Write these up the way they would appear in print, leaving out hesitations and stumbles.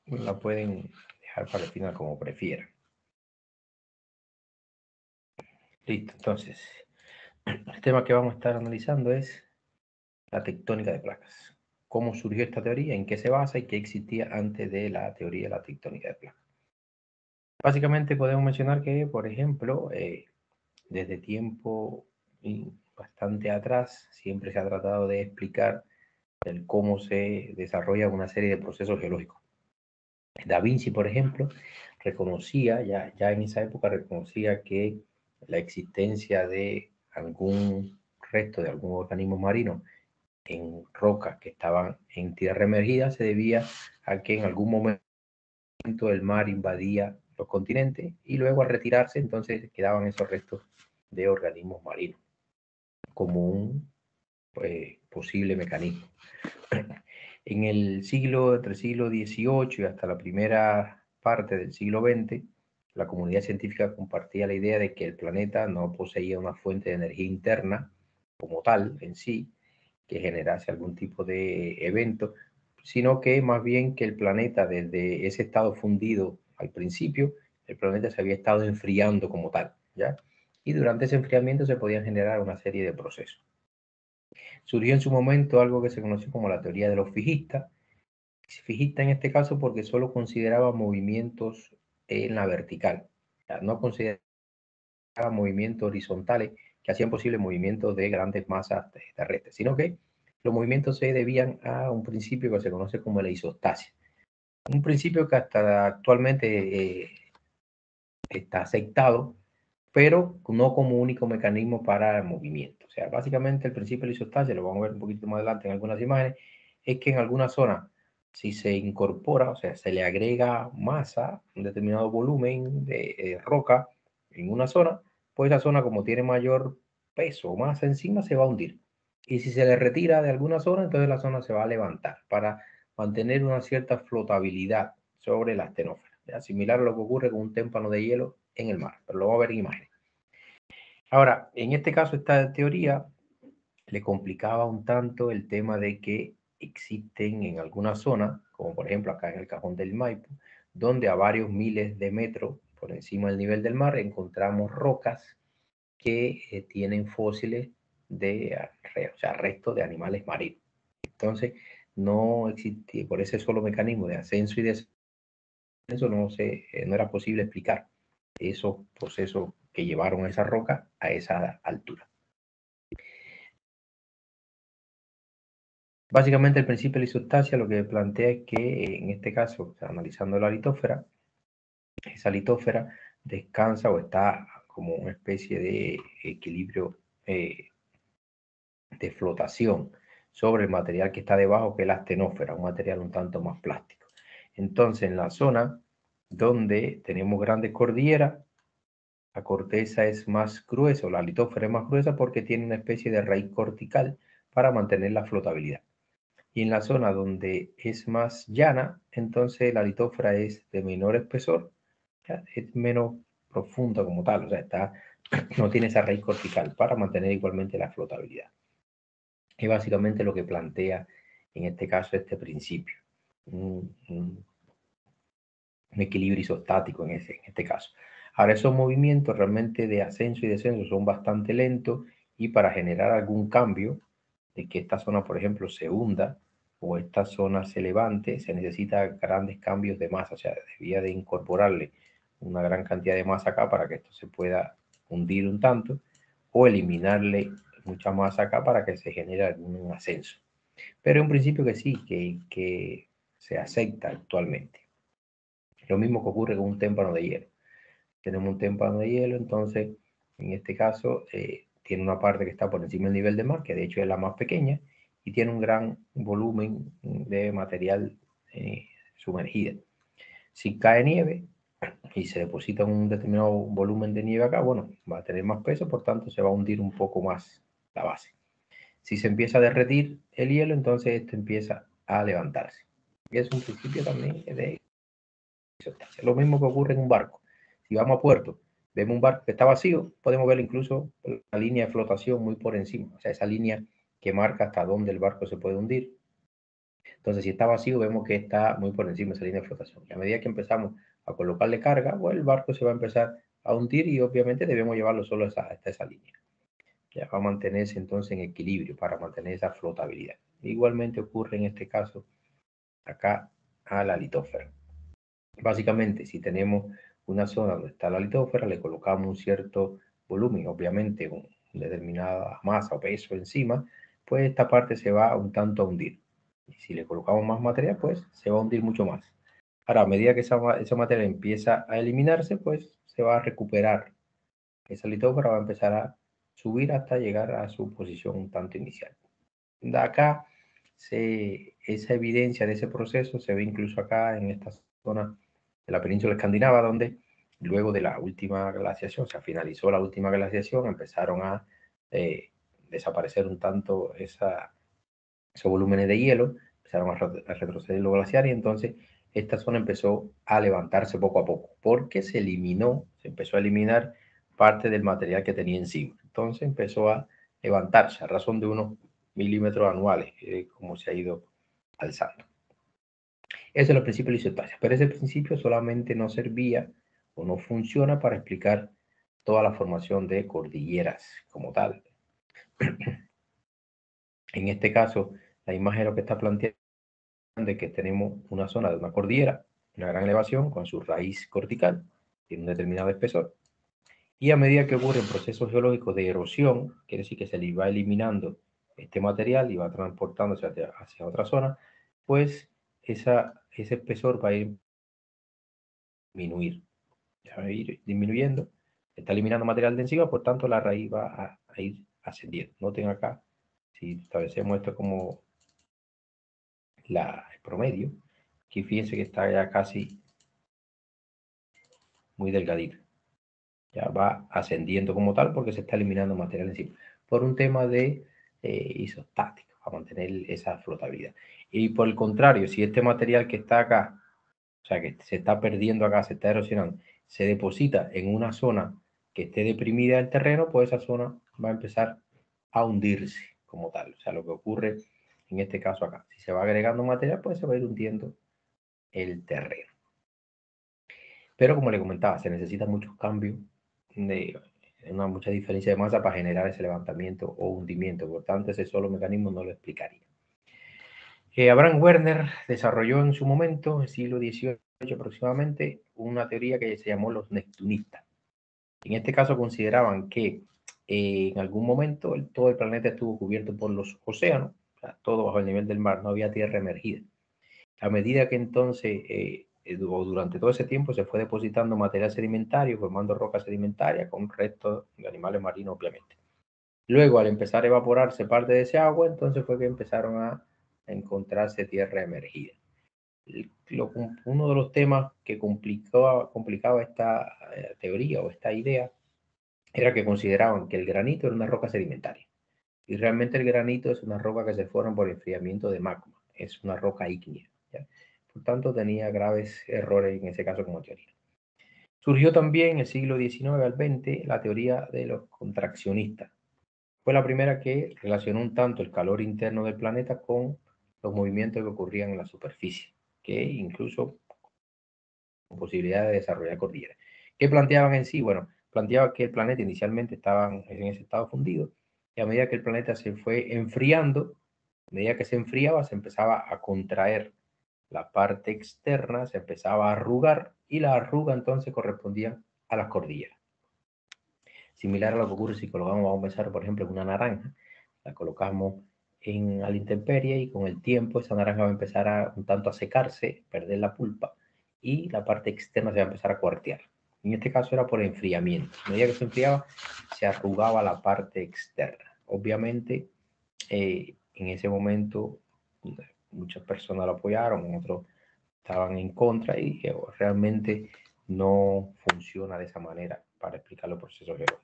la pueden dejar para el final como prefieran. Listo, entonces, el tema que vamos a estar analizando es la tectónica de placas. ¿Cómo surgió esta teoría? ¿En qué se basa? ¿Y qué existía antes de la teoría de la tectónica de placas? Básicamente podemos mencionar que, por ejemplo, desde tiempo bastante atrás, siempre se ha tratado de explicar el cómo se desarrolla una serie de procesos geológicos. Da Vinci, por ejemplo, reconocía, ya en esa época reconocía que la existencia de algún resto de algún organismo marino en rocas que estaban en tierra emergida se debía a que en algún momento el mar invadía los continentes y luego al retirarse entonces quedaban esos restos de organismos marinos como un posible mecanismo. En el siglo, entre el siglo XVIII y hasta la primera parte del siglo XX, la comunidad científica compartía la idea de que el planeta no poseía una fuente de energía interna como tal en sí, que generase algún tipo de evento, sino que más bien que el planeta desde ese estado fundido al principio, el planeta se había estado enfriando como tal, ¿ya? Y durante ese enfriamiento se podían generar una serie de procesos. Surgió en su momento algo que se conoció como la teoría de los fijistas. Fijista en este caso porque solo consideraba movimientos en la vertical, o sea, no consideraba movimientos horizontales que hacían posible movimientos de grandes masas terrestres, sino que los movimientos se debían a un principio que se conoce como la isostasia. Un principio que hasta actualmente está aceptado, pero no como único mecanismo para el movimiento. O sea, básicamente el principio de la isostasia, lo vamos a ver un poquito más adelante en algunas imágenes, es que en alguna zona, si se incorpora, o sea, se le agrega masa, un determinado volumen de roca en una zona, pues esa zona como tiene mayor peso o masa encima se va a hundir. Y si se le retira de alguna zona, entonces la zona se va a levantar para mantener una cierta flotabilidad sobre la astenósfera. Similar a lo que ocurre con un témpano de hielo en el mar, pero lo vamos a ver en imágenes. Ahora, en este caso, esta teoría le complicaba un tanto el tema de que existen en algunas zonas, como por ejemplo acá en el Cajón del Maipo, donde a varios miles de metros por encima del nivel del mar encontramos rocas que tienen fósiles de, o sea, restos de animales marinos. Entonces, no existe, por ese solo mecanismo de ascenso y descenso, no era posible explicar esos procesos que llevaron a esa roca a esa altura. Básicamente el principio de la isostasia lo que plantea es que en este caso, o sea, analizando la litósfera, esa litósfera descansa o está como una especie de equilibrio de flotación sobre el material que está debajo, que es la astenósfera, un material un tanto más plástico. Entonces, en la zona donde tenemos grandes cordilleras, la corteza es más gruesa, o la litósfera es más gruesa porque tiene una especie de raíz cortical para mantener la flotabilidad. Y en la zona donde es más llana, entonces la litósfera es de menor espesor, ¿ya? Es menos profunda como tal, o sea, no tiene esa raíz cortical para mantener igualmente la flotabilidad. Es básicamente lo que plantea en este caso este principio, un equilibrio isostático en este caso. Ahora, esos movimientos realmente de ascenso y descenso son bastante lentos y para generar algún cambio de que esta zona, por ejemplo, se hunda o esta zona se levante, se necesita grandes cambios de masa, o sea, debía de incorporarle una gran cantidad de masa acá para que esto se pueda hundir un tanto o eliminarle mucha masa acá para que se genere algún ascenso. Pero en principio que sí, que se acepta actualmente. Lo mismo que ocurre con un témpano de hielo. Tenemos un témpano de hielo, entonces en este caso tiene una parte que está por encima del nivel de mar, que de hecho es la más pequeña, y tiene un gran volumen de material sumergida. Si cae nieve y se deposita un determinado volumen de nieve acá, bueno, va a tener más peso, por tanto se va a hundir un poco más la base. Si se empieza a derretir el hielo, entonces esto empieza a levantarse. Y es un principio también de lo mismo que ocurre en un barco. Si vamos a puerto, vemos un barco que está vacío, podemos ver incluso la línea de flotación muy por encima, o sea, esa línea que marca hasta dónde el barco se puede hundir. Entonces, si está vacío, vemos que está muy por encima de esa línea de flotación. Y a medida que empezamos a colocarle carga, pues el barco se va a empezar a hundir y obviamente debemos llevarlo solo hasta esa línea. Ya va a mantenerse entonces en equilibrio para mantener esa flotabilidad. Igualmente ocurre en este caso acá a la litósfera. Básicamente, si tenemos una zona donde está la litósfera, le colocamos un cierto volumen, obviamente con determinada masa o peso encima, pues esta parte se va un tanto a hundir. Y si le colocamos más material, pues se va a hundir mucho más. Ahora, a medida que esa materia empieza a eliminarse, pues se va a recuperar. Esa litósfera va a empezar a subir hasta llegar a su posición un tanto inicial. De acá, esa evidencia de ese proceso se ve incluso acá en esta zona de la península escandinava, donde luego de la última glaciación, o sea, finalizó la última glaciación, empezaron a desaparecer un tanto esos volúmenes de hielo, empezaron a retroceder los glaciares y entonces esta zona empezó a levantarse poco a poco, porque se empezó a eliminar parte del material que tenía encima. Entonces empezó a levantarse a razón de unos milímetros anuales, como se ha ido alzando. Ese es el principio de la isostasia, pero ese principio solamente no servía o no funciona para explicar toda la formación de cordilleras como tal. En este caso, la imagen lo que está planteando es que tenemos una zona de una cordillera, una gran elevación con su raíz cortical, tiene un determinado espesor, y a medida que ocurren procesos geológicos de erosión, quiere decir que se le va eliminando este material y va transportándose hacia otra zona, pues ese espesor va a ir disminuyendo, está eliminando material de encima, por tanto la raíz va a ir ascendiendo. Noten acá, si establecemos esto como el promedio, aquí fíjense que está ya casi muy delgadito. Ya va ascendiendo como tal porque se está eliminando material encima. Por un tema de isostática, para mantener esa flotabilidad. Y por el contrario, si este material que está acá, o sea, que se está perdiendo acá, se está erosionando, se deposita en una zona que esté deprimida del terreno, pues esa zona va a empezar a hundirse como tal. O sea, lo que ocurre en este caso acá. Si se va agregando material, pues se va a ir hundiendo el terreno. Pero como le comentaba, se necesitan muchos cambios, mucha diferencia de masa para generar ese levantamiento o hundimiento. Por tanto, ese solo mecanismo no lo explicaría. Abraham Werner desarrolló en su momento, en el siglo XVIII aproximadamente, una teoría que se llamó los neptunistas. En este caso consideraban que en algún momento todo el planeta estuvo cubierto por los océanos, o sea, todo bajo el nivel del mar, no había tierra emergida. A medida que entonces, o durante todo ese tiempo, se fue depositando material sedimentario, formando rocas sedimentarias con restos de animales marinos, obviamente. Luego, al empezar a evaporarse parte de ese agua, entonces fue que empezaron a encontrarse tierra emergida. Uno de los temas que complicaba esta teoría o esta idea era que consideraban que el granito era una roca sedimentaria. Y realmente el granito es una roca que se forma por enfriamiento de magma, es una roca ígnea. ¿Ya? Por tanto, tenía graves errores en ese caso como teoría. Surgió también en el siglo XIX al XX la teoría de los contraccionistas. Fue la primera que relacionó un tanto el calor interno del planeta con los movimientos que ocurrían en la superficie, que incluso con posibilidad de desarrollar cordilleras. ¿Qué planteaban en sí? Bueno, planteaba que el planeta inicialmente estaba en ese estado fundido y a medida que el planeta se fue enfriando, a medida que se enfriaba, se empezaba a contraer la parte externa, se empezaba a arrugar y la arruga entonces correspondía a las cordilleras. Similar a lo que ocurre si colocamos, vamos a pensar, por ejemplo, en una naranja, la colocamos a la intemperie y con el tiempo esa naranja va a empezar un tanto a secarse, perder la pulpa y la parte externa se va a empezar a cuartear. En este caso era por enfriamiento. A medida que se enfriaba, se arrugaba la parte externa. Obviamente, en ese momento muchas personas lo apoyaron, otros estaban en contra y realmente no funciona de esa manera para explicar los procesos geológicos.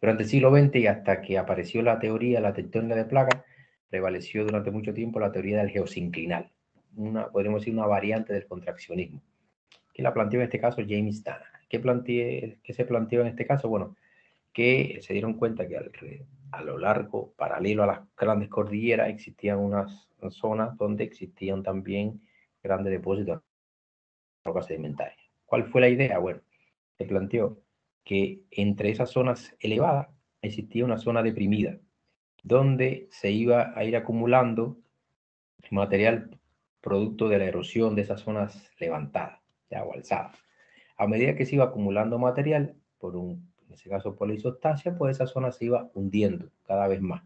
Durante el siglo XX y hasta que apareció la teoría de la tectónica de placas, prevaleció durante mucho tiempo la teoría del geosinclinal, podríamos decir una variante del contraccionismo, que la planteó en este caso James Dana. ¿Qué se planteó en este caso? Bueno, que se dieron cuenta que a lo largo, paralelo a las grandes cordilleras, existían unas zonas donde existían también grandes depósitos de rocas sedimentarias. ¿Cuál fue la idea? Bueno, se planteó que entre esas zonas elevadas existía una zona deprimida, donde se iba a ir acumulando material producto de la erosión de esas zonas levantadas, ya, o alzadas. A medida que se iba acumulando material, en ese caso por la isostasia, pues esa zona se iba hundiendo cada vez más,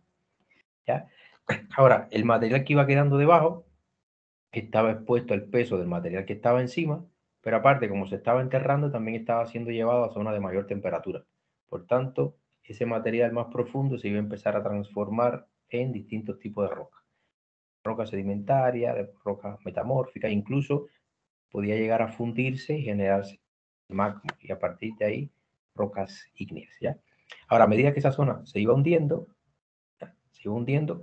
¿ya? Ahora, el material que iba quedando debajo estaba expuesto al peso del material que estaba encima, pero aparte, como se estaba enterrando, también estaba siendo llevado a zonas de mayor temperatura. Por tanto, ese material más profundo se iba a empezar a transformar en distintos tipos de rocas. Roca sedimentaria, de roca metamórfica, incluso podía llegar a fundirse y generarse magma, y a partir de ahí rocas ígneas, ¿ya? Ahora, a medida que esa zona se iba hundiendo,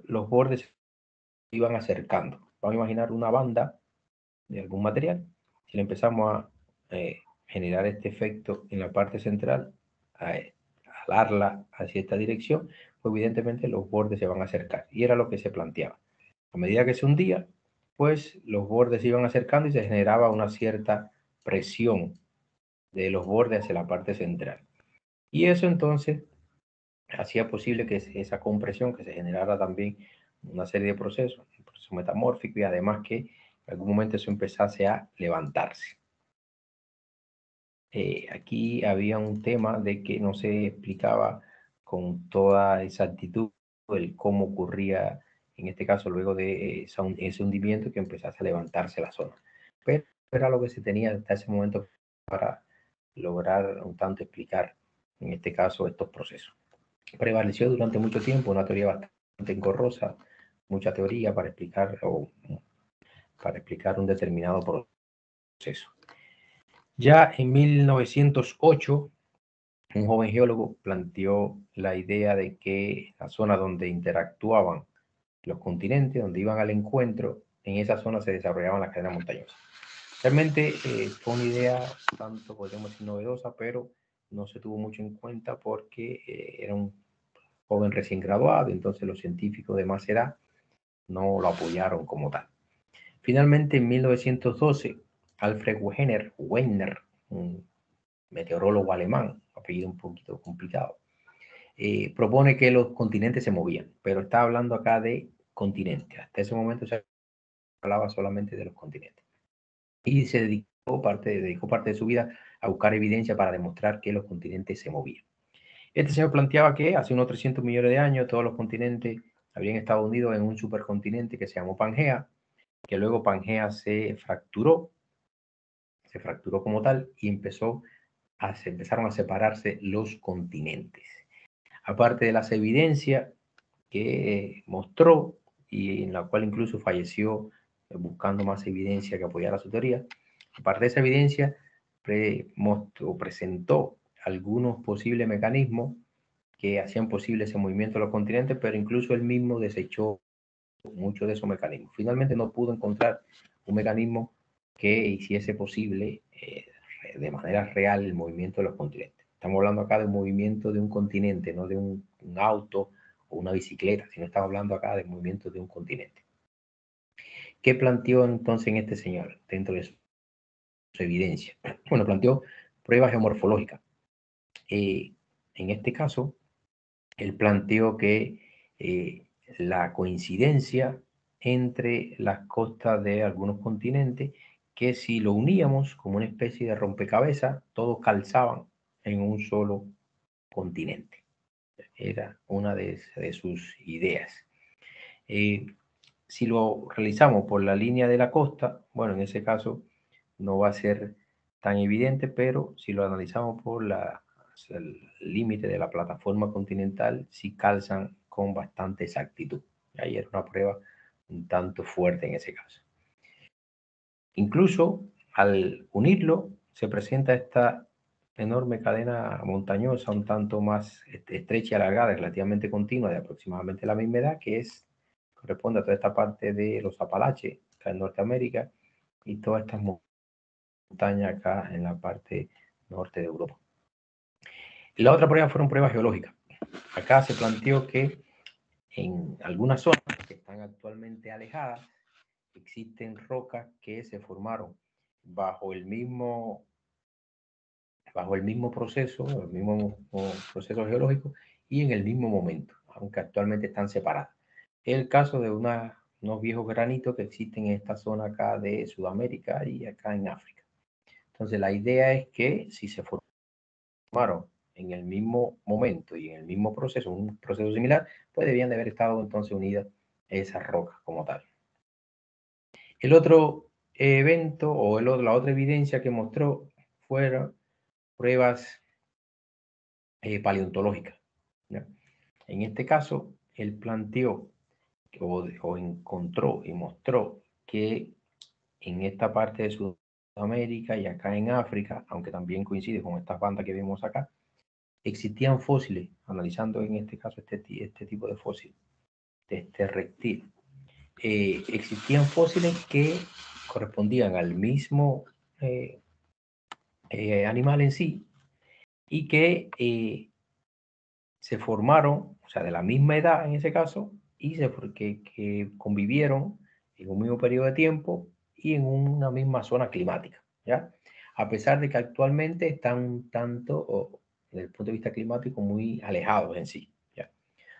los bordes se iban acercando. Vamos a imaginar una banda de algún material. Si le empezamos a generar este efecto en la parte central, a alarla hacia esta dirección, pues evidentemente los bordes se van a acercar. Y era lo que se planteaba. A medida que se hundía, pues los bordes se iban acercando y se generaba una cierta presión de los bordes hacia la parte central. Y eso entonces hacía posible que esa compresión, que se generara también una serie de procesos, un proceso metamórfico, y además que en algún momento eso empezase a levantarse. Aquí había un tema de que no se explicaba con toda exactitud el cómo ocurría, en este caso, luego de ese hundimiento, que empezase a levantarse la zona. Pero era lo que se tenía hasta ese momento para lograr un tanto explicar, en este caso, estos procesos. Prevaleció durante mucho tiempo una teoría bastante engorrosa, mucha teoría para explicar un determinado proceso. Ya en 1908, un joven geólogo planteó la idea de que la zona donde interactuaban los continentes, donde iban al encuentro, en esa zona se desarrollaban las cadenas montañosas. Realmente fue una idea tanto, podríamos decir, novedosa, pero no se tuvo mucho en cuenta porque era un joven recién graduado, entonces los científicos de más edad no lo apoyaron como tal. Finalmente, en 1912, Alfred Wegener, un meteorólogo alemán, apellido un poquito complicado, propone que los continentes se movían, pero está hablando acá de continentes. Hasta ese momento se hablaba solamente de los continentes. Y dedicó parte de su vida a buscar evidencia para demostrar que los continentes se movían. Este señor planteaba que hace unos 300 millones de años todos los continentes habían estado unidos en un supercontinente que se llamó Pangea, que luego Pangea se fracturó como tal, y empezaron a separarse los continentes. Aparte de las evidencias que mostró, y en la cual incluso falleció buscando más evidencia que apoyara su teoría, aparte de esa evidencia, presentó algunos posibles mecanismos que hacían posible ese movimiento de los continentes, pero incluso él mismo desechó muchos de esos mecanismos. Finalmente no pudo encontrar un mecanismo que hiciese posible de manera real el movimiento de los continentes. Estamos hablando acá de un movimiento de un continente, no de un auto o una bicicleta, sino estamos hablando acá del movimiento de un continente. ¿Qué planteó entonces en este señor dentro de su evidencia? Bueno, planteó pruebas geomorfológicas. En este caso, él planteó que la coincidencia entre las costas de algunos continentes, que si lo uníamos como una especie de rompecabezas, todos calzaban en un solo continente. Era una de sus ideas. Si lo realizamos por la línea de la costa, bueno, en ese caso no va a ser tan evidente, pero si lo analizamos por el límite de la plataforma continental, sí calzan con bastante exactitud. Ahí era una prueba un tanto fuerte en ese caso. Incluso al unirlo, se presenta esta enorme cadena montañosa, un tanto más estrecha y alargada, relativamente continua, de aproximadamente la misma edad, que corresponde a toda esta parte de los Apalaches, acá en Norteamérica, y todas estas montañas acá en la parte norte de Europa. La otra prueba fueron pruebas geológicas. Acá se planteó que en algunas zonas que están actualmente alejadas existen rocas que se formaron bajo el mismo proceso, proceso geológico y en el mismo momento, aunque actualmente están separadas. Es el caso de unos viejos granitos que existen en esta zona acá de Sudamérica y acá en África. Entonces la idea es que si se formaron en el mismo momento y en el mismo proceso, un proceso similar, pues debían de haber estado entonces unidas esas rocas como tal. El otro evento o la otra evidencia que mostró fueron pruebas paleontológicas, ¿ya? En este caso, él planteó o encontró y mostró que en esta parte de Sudamérica y acá en África, aunque también coincide con estas bandas que vemos acá, existían fósiles, analizando en este caso este tipo de fósil, de este reptil. Existían fósiles que correspondían al mismo animal en sí y que se formaron, o sea, de la misma edad en ese caso, y que convivieron en un mismo periodo de tiempo y en una misma zona climática, ¿ya? A pesar de que actualmente están un tanto, desde el punto de vista climático, muy alejados en sí, ¿ya?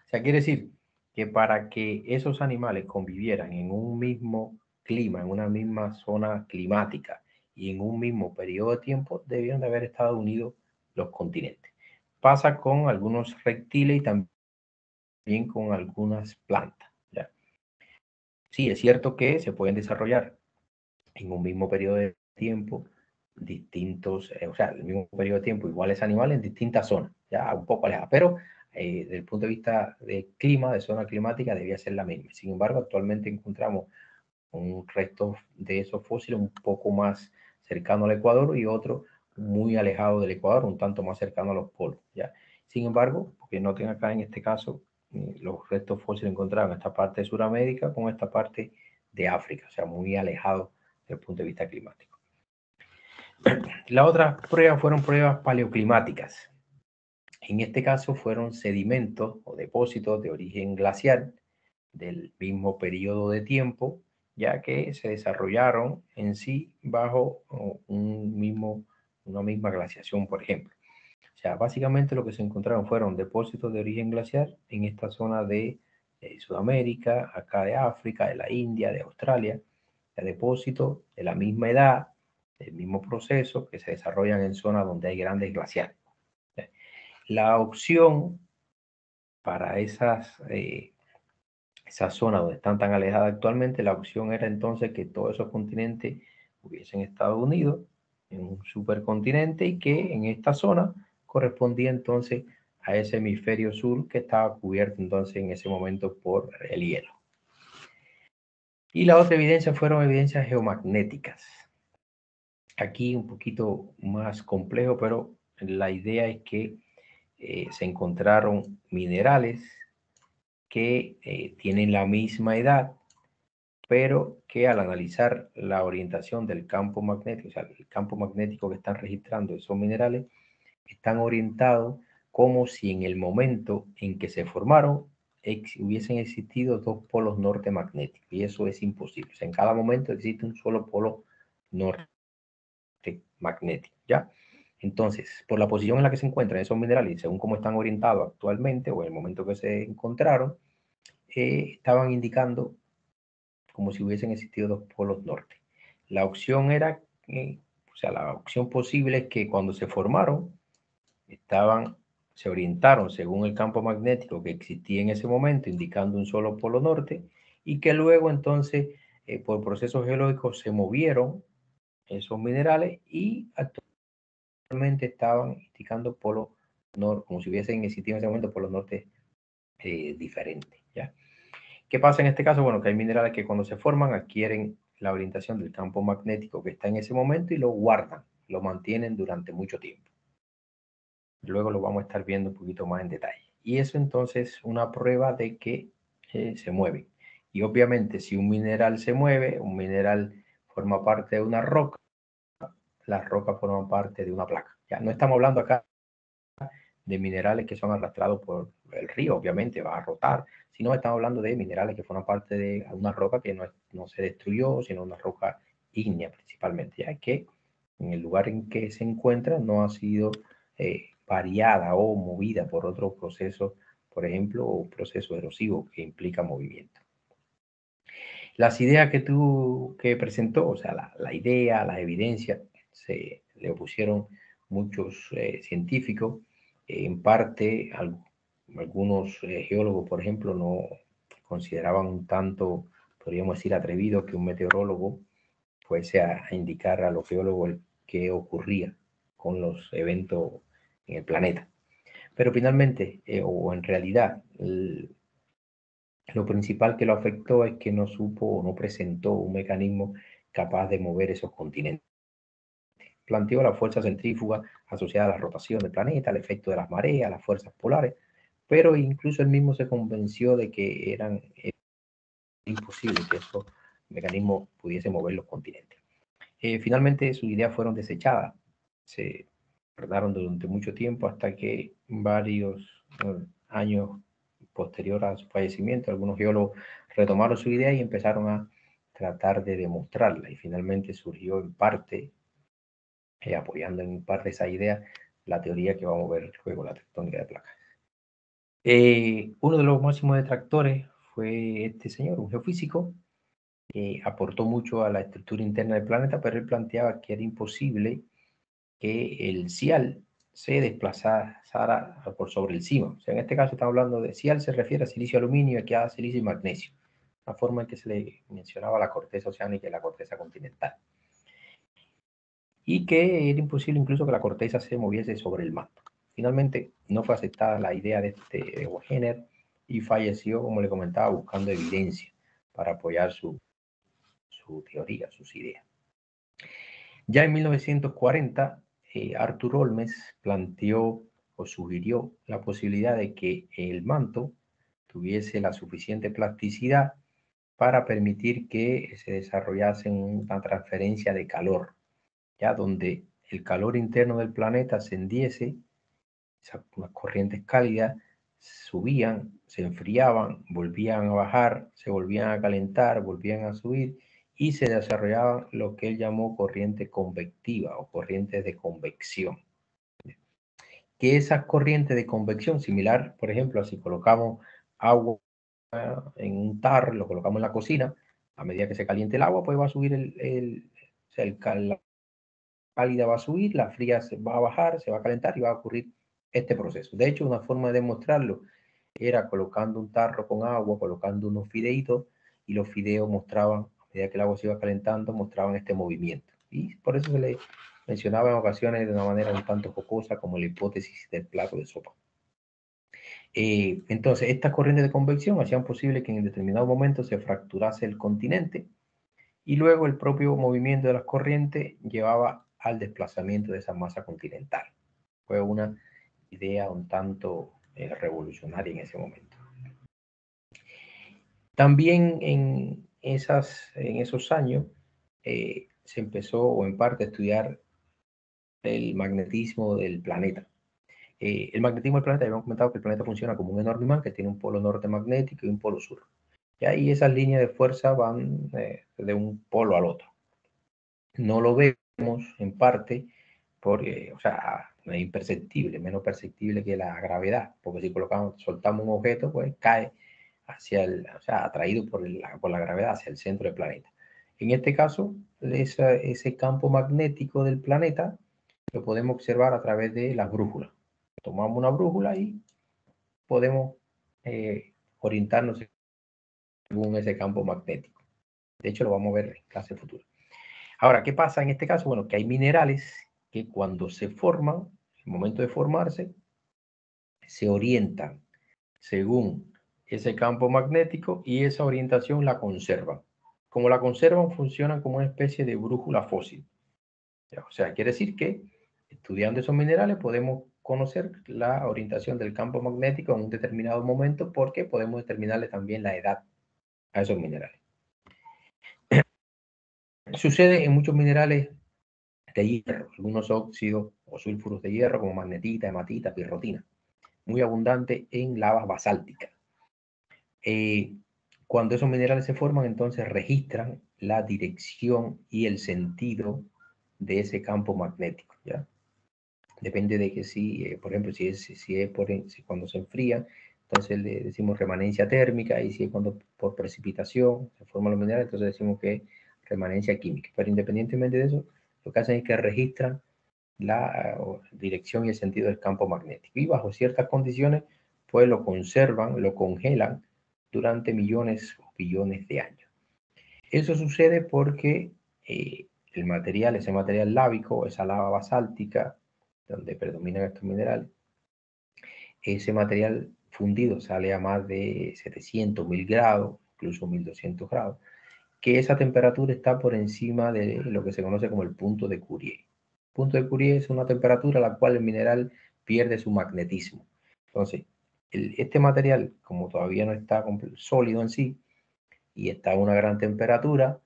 O sea, quiere decir que para que esos animales convivieran en un mismo clima, en una misma zona climática y en un mismo periodo de tiempo, debían de haber estado unidos los continentes. Pasa con algunos reptiles y también con algunas plantas, ¿ya? Sí, es cierto que se pueden desarrollar en un mismo periodo de tiempo distintos, o sea, el mismo periodo de tiempo, iguales animales en distintas zonas, ya un poco alejadas, pero desde el punto de vista de clima, de zona climática, debía ser la misma. Sin embargo, actualmente encontramos un resto de esos fósiles un poco más cercano al Ecuador y otro muy alejado del Ecuador, un tanto más cercano a los polos, ¿ya? Sin embargo, porque noten acá en este caso, los restos fósiles encontrados en esta parte de Sudamérica con esta parte de África, o sea, muy alejado desde el punto de vista climático. Las otras pruebas fueron pruebas paleoclimáticas. En este caso fueron sedimentos o depósitos de origen glacial del mismo periodo de tiempo, ya que se desarrollaron en sí bajo una misma glaciación, por ejemplo. O sea, básicamente lo que se encontraron fueron depósitos de origen glacial en esta zona de Sudamérica, acá de África, de la India, de Australia, de depósitos de la misma edad, del mismo proceso que se desarrollan en zonas donde hay grandes glaciares. La opción para esas zonas donde están tan alejadas actualmente, la opción era entonces que todos esos continentes hubiesen estado unidos en un supercontinente y que en esta zona correspondía entonces a ese hemisferio sur que estaba cubierto entonces en ese momento por el hielo. Y la otra evidencia fueron evidencias geomagnéticas. Aquí un poquito más complejo, pero la idea es que se encontraron minerales que tienen la misma edad, pero que al analizar la orientación del campo magnético, o sea, el campo magnético que están registrando esos minerales, están orientados como si en el momento en que se formaron hubiesen existido dos polos norte magnéticos, y eso es imposible. O sea, en cada momento existe un solo polo norte magnético, ¿ya? Entonces, por la posición en la que se encuentran esos minerales y según cómo están orientados actualmente o en el momento que se encontraron, estaban indicando como si hubiesen existido dos polos norte. La opción era, o sea, la opción posible es que cuando se formaron, se orientaron según el campo magnético que existía en ese momento, indicando un solo polo norte, y que luego entonces, por procesos geológicos, se movieron esos minerales y actualmente estaban indicando polo norte, como si hubiesen existido en ese momento polos norte diferentes, ¿ya? ¿Qué pasa en este caso? Bueno, que hay minerales que cuando se forman adquieren la orientación del campo magnético que está en ese momento y lo guardan, lo mantienen durante mucho tiempo. Luego lo vamos a estar viendo un poquito más en detalle. Y eso entonces es una prueba de que se mueve. Y obviamente si un mineral se mueve, un mineral forma parte de una roca, las rocas forman parte de una placa. Ya no estamos hablando acá de minerales que son arrastrados por el río obviamente va a rotar, sino estamos hablando de minerales que forman parte de una roca que no se destruyó, sino una roca ígnea principalmente, ya que en el lugar en que se encuentra no ha sido variada o movida por otro proceso, por ejemplo, un proceso erosivo que implica movimiento. Las ideas que presentó, o sea, la idea, las evidencias, se le opusieron muchos científicos, en parte algunos geólogos, por ejemplo, no consideraban un tanto, podríamos decir, atrevido que un meteorólogo fuese a indicar a los geólogos qué ocurría con los eventos en el planeta. Pero finalmente, o en realidad, lo principal que lo afectó es que no supo o no presentó un mecanismo capaz de mover esos continentes. Planteó la fuerza centrífuga asociada a la rotación del planeta, el efecto de las mareas, las fuerzas polares, pero incluso él mismo se convenció de que eran imposible que esos mecanismos pudiesen mover los continentes. Finalmente sus ideas fueron desechadas, se guardaron durante mucho tiempo hasta que varios años posterior a su fallecimiento, algunos geólogos retomaron su idea y empezaron a tratar de demostrarla y finalmente surgió en parte, apoyando en parte esa idea, la teoría que vamos a ver luego, la tectónica de placas. Uno de los máximos detractores fue este señor, un geofísico, aportó mucho a la estructura interna del planeta, pero él planteaba que era imposible que el cial se desplazara por sobre el cima. O sea, en este caso estamos hablando de cial, se refiere a silicio aluminio, aquí a silicio y magnesio, la forma en que se le mencionaba la corteza oceánica y la corteza continental. Y que era imposible incluso que la corteza se moviese sobre el manto. Finalmente, no fue aceptada la idea de este Wegener y falleció, como le comentaba, buscando evidencia para apoyar su teoría, sus ideas. Ya en 1940, Arthur Holmes planteó o sugirió la posibilidad de que el manto tuviese la suficiente plasticidad para permitir que se desarrollase una transferencia de calor, ya donde el calor interno del planeta ascendiese, unas corrientes cálidas subían, se enfriaban, volvían a bajar, se volvían a calentar, volvían a subir y se desarrollaban lo que él llamó corriente convectiva o corrientes de convección. Que esas corrientes de convección, similar, por ejemplo, si colocamos agua en un tarro, lo colocamos en la cocina, a medida que se caliente el agua, pues va a subir la cálida va a subir, la fría se va a bajar, se va a calentar y va a ocurrir este proceso. De hecho, una forma de demostrarlo era colocando un tarro con agua, colocando unos fideitos y los fideos mostraban, a medida que el agua se iba calentando, mostraban este movimiento. Y por eso se le mencionaba en ocasiones de una manera un tanto jocosa como la hipótesis del plato de sopa. Entonces, estas corrientes de convección hacían posible que en determinado momento se fracturase el continente y luego el propio movimiento de las corrientes llevaba al desplazamiento de esa masa continental. Fue una idea un tanto revolucionaria en ese momento. También en esos años se empezó o en parte a estudiar el magnetismo del planeta. El magnetismo del planeta, habíamos comentado que el planeta funciona como un enorme imán que tiene un polo norte magnético y un polo sur. Y ahí esas líneas de fuerza van de un polo al otro. No lo vemos en parte porque, o sea, es imperceptible, menos perceptible que la gravedad, porque si soltamos un objeto, pues cae o sea, atraído por la gravedad hacia el centro del planeta. En este caso, ese campo magnético del planeta lo podemos observar a través de las brújulas. Tomamos una brújula y podemos orientarnos según ese campo magnético. De hecho, lo vamos a ver en clase futura. Ahora, ¿qué pasa en este caso? Bueno, que hay minerales que cuando se forman, en el momento de formarse, se orientan según ese campo magnético y esa orientación la conservan. Como la conservan, funcionan como una especie de brújula fósil. O sea, quiere decir que estudiando esos minerales podemos conocer la orientación del campo magnético en un determinado momento porque podemos determinarle también la edad a esos minerales. Sucede en muchos minerales de hierro, algunos óxidos o sulfuros de hierro como magnetita, hematita, pirrotina. muy abundante en lavas basálticas. Cuando esos minerales se forman, entonces registran la dirección y el sentido de ese campo magnético, ¿ya? Depende de que si, por ejemplo, si cuando se enfría, entonces le decimos remanencia térmica, y si es cuando por precipitación se forman los minerales, entonces decimos que es remanencia química. Pero independientemente de eso, lo que hacen es que registran la dirección y el sentido del campo magnético. Y bajo ciertas condiciones, pues lo conservan, lo congelan durante millones o billones de años. Eso sucede porque ese material lábico, esa lava basáltica, donde predominan estos minerales, ese material fundido sale a más de 700, 1000 grados, incluso 1200 grados, que esa temperatura está por encima de lo que se conoce como el punto de Curie. El punto de Curie es una temperatura a la cual el mineral pierde su magnetismo. Entonces, este material, como todavía no está sólido en sí y está a una gran temperatura,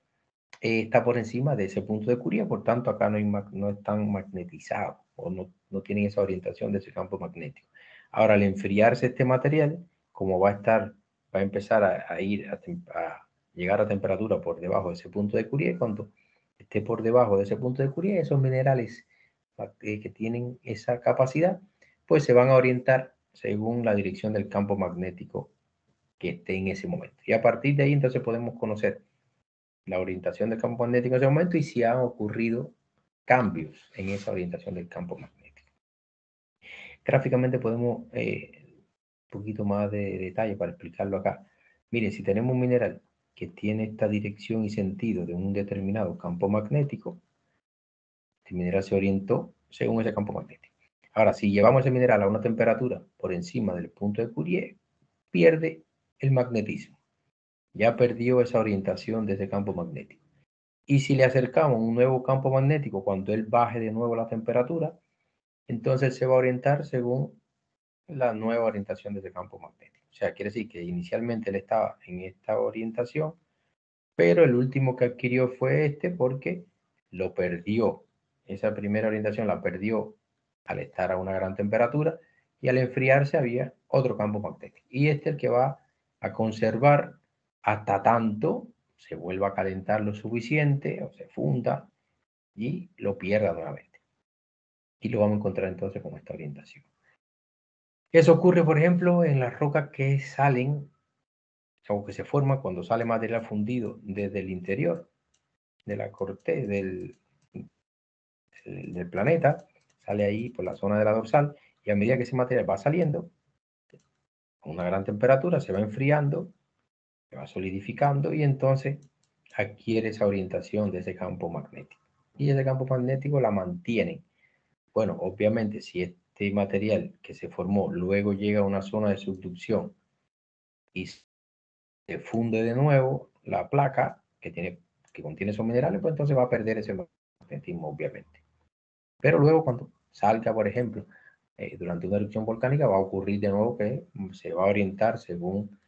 está por encima de ese punto de Curie, por tanto acá no están magnetizados o no tienen esa orientación de ese campo magnético. Ahora, al enfriarse este material, como va a empezar a llegar a temperatura por debajo de ese punto de Curie, cuando esté por debajo de ese punto de Curie, esos minerales que tienen esa capacidad, pues se van a orientar según la dirección del campo magnético que esté en ese momento. Y a partir de ahí, entonces podemos conocer la orientación del campo magnético en ese momento y si han ocurrido cambios en esa orientación del campo magnético. Gráficamente podemos un poquito más de detalle para explicarlo acá. Miren, si tenemos un mineral que tiene esta dirección y sentido de un determinado campo magnético, este mineral se orientó según ese campo magnético. Ahora, si llevamos ese mineral a una temperatura por encima del punto de Curie, pierde el magnetismo. Ya perdió esa orientación de ese campo magnético. Y si le acercamos un nuevo campo magnético cuando él baje de nuevo la temperatura, entonces se va a orientar según la nueva orientación de ese campo magnético. O sea, quiere decir que inicialmente él estaba en esta orientación, pero el último que adquirió fue este porque lo perdió. Esa primera orientación la perdió al estar a una gran temperatura y al enfriarse había otro campo magnético. Y este es el que va a conservar hasta tanto se vuelva a calentar lo suficiente o se funda y lo pierda nuevamente. Y lo vamos a encontrar entonces con esta orientación. Eso ocurre, por ejemplo, en las rocas que salen o que se forman cuando sale material fundido desde el interior de la corteza del planeta, sale ahí por la zona de la dorsal, y a medida que ese material va saliendo, a una gran temperatura, se va enfriando, se va solidificando y entonces adquiere esa orientación de ese campo magnético. Y ese campo magnético la mantiene. Bueno, obviamente, si este material que se formó luego llega a una zona de subducción y se funde de nuevo la placa que contiene esos minerales, pues entonces va a perder ese magnetismo, obviamente. Pero luego cuando salga, por ejemplo, durante una erupción volcánica, va a ocurrir de nuevo que se va a orientar según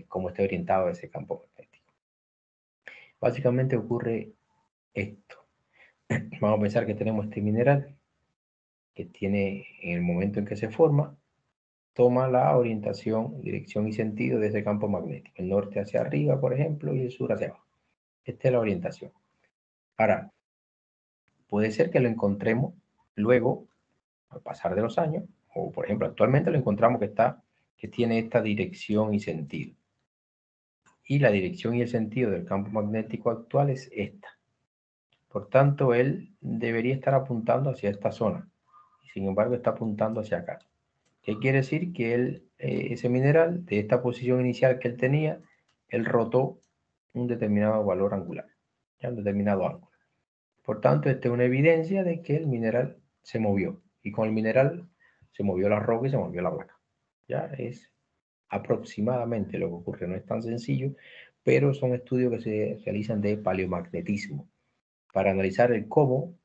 cómo esté orientado ese campo magnético. Básicamente ocurre esto. Vamos a pensar que tenemos este mineral que tiene, en el momento en que se forma, toma la orientación, dirección y sentido de ese campo magnético. El norte hacia arriba, por ejemplo, y el sur hacia abajo. Esta es la orientación. Ahora, puede ser que lo encontremos luego, al pasar de los años, o por ejemplo, actualmente lo encontramos que tiene esta dirección y sentido. Y la dirección y el sentido del campo magnético actual es esta. Por tanto, él debería estar apuntando hacia esta zona. Y sin embargo, está apuntando hacia acá. ¿Qué quiere decir? Que ese mineral, de esta posición inicial que él tenía, él rotó un determinado valor angular, ya un determinado ángulo. Por tanto, esta es una evidencia de que el mineral se movió. Y con el mineral se movió la roca y se movió la placa. Ya es aproximadamente lo que ocurre. No es tan sencillo, pero son estudios que se realizan de paleomagnetismo para analizar el cómo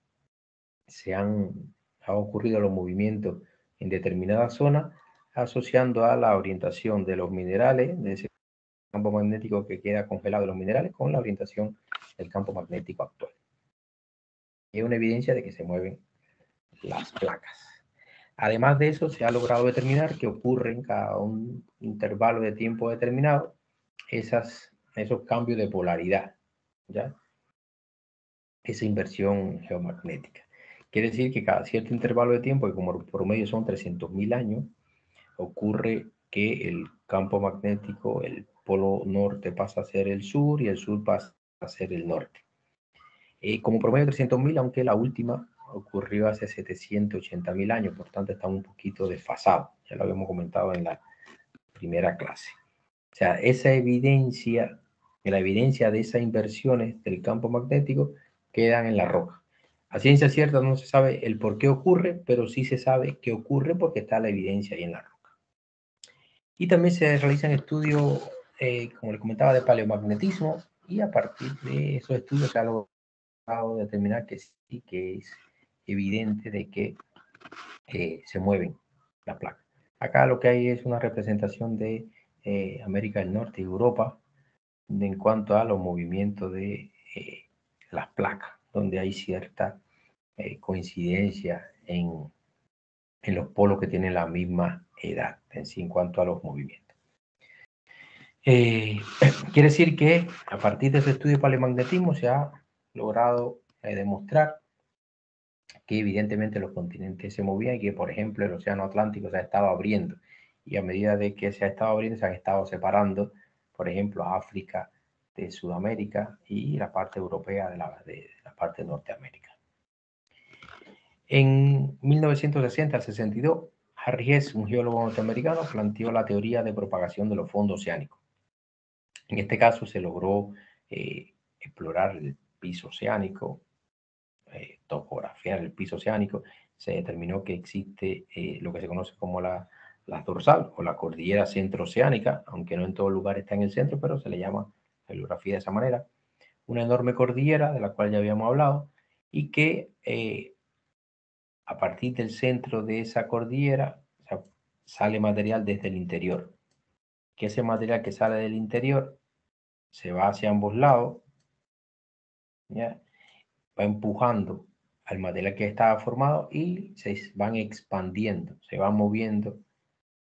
han ocurrido los movimientos en determinadas zonas, asociando a la orientación de los minerales, de ese campo magnético que queda congelado de los minerales, con la orientación del campo magnético actual. Es una evidencia de que se mueven las placas. Además de eso, se ha logrado determinar que ocurre en cada un intervalo de tiempo determinado esos cambios de polaridad, ¿ya? Esa inversión geomagnética. Quiere decir que cada cierto intervalo de tiempo, que como promedio son 300.000 años, ocurre que el campo magnético, el polo norte pasa a ser el sur y el sur pasa a ser el norte. Como promedio 300.000, aunque la última ocurrió hace 780.000 años, por tanto está un poquito desfasado, ya lo habíamos comentado en la primera clase. O sea, esa evidencia, la evidencia de esas inversiones del campo magnético quedan en la roca. A ciencia cierta no se sabe el por qué ocurre, pero sí se sabe que ocurre porque está la evidencia ahí en la roca. Y también se realizan estudios, como les comentaba, de paleomagnetismo, y a partir de esos estudios se ha logrado determinar que sí, que es evidente de que se mueven las placas. Acá lo que hay es una representación de América del Norte y Europa en cuanto a los movimientos de las placas, donde hay cierta coincidencia en los polos que tienen la misma edad en sí en cuanto a los movimientos. Quiere decir que a partir de ese estudio de paleomagnetismo se ha logrado demostrar que evidentemente los continentes se movían y que, por ejemplo, el océano Atlántico se ha estado abriendo, y a medida de que se ha estado abriendo se han estado separando, por ejemplo, África de Sudamérica y la parte europea de la parte de Norteamérica. En 1960 al 62, Harry Hess, un geólogo norteamericano, planteó la teoría de propagación de los fondos oceánicos. En este caso se logró explorar el piso oceánico, topografiar el piso oceánico. Se determinó que existe lo que se conoce como la dorsal o la cordillera centrooceánica, aunque no en todo lugar está en el centro, pero se le llama geografía de esa manera. Una enorme cordillera de la cual ya habíamos hablado, y que a partir del centro de esa cordillera, o sea, sale material desde el interior. Que ese material que sale del interior se va hacia ambos lados, ¿ya? Va empujando al material que estaba formado y se van expandiendo, se va moviendo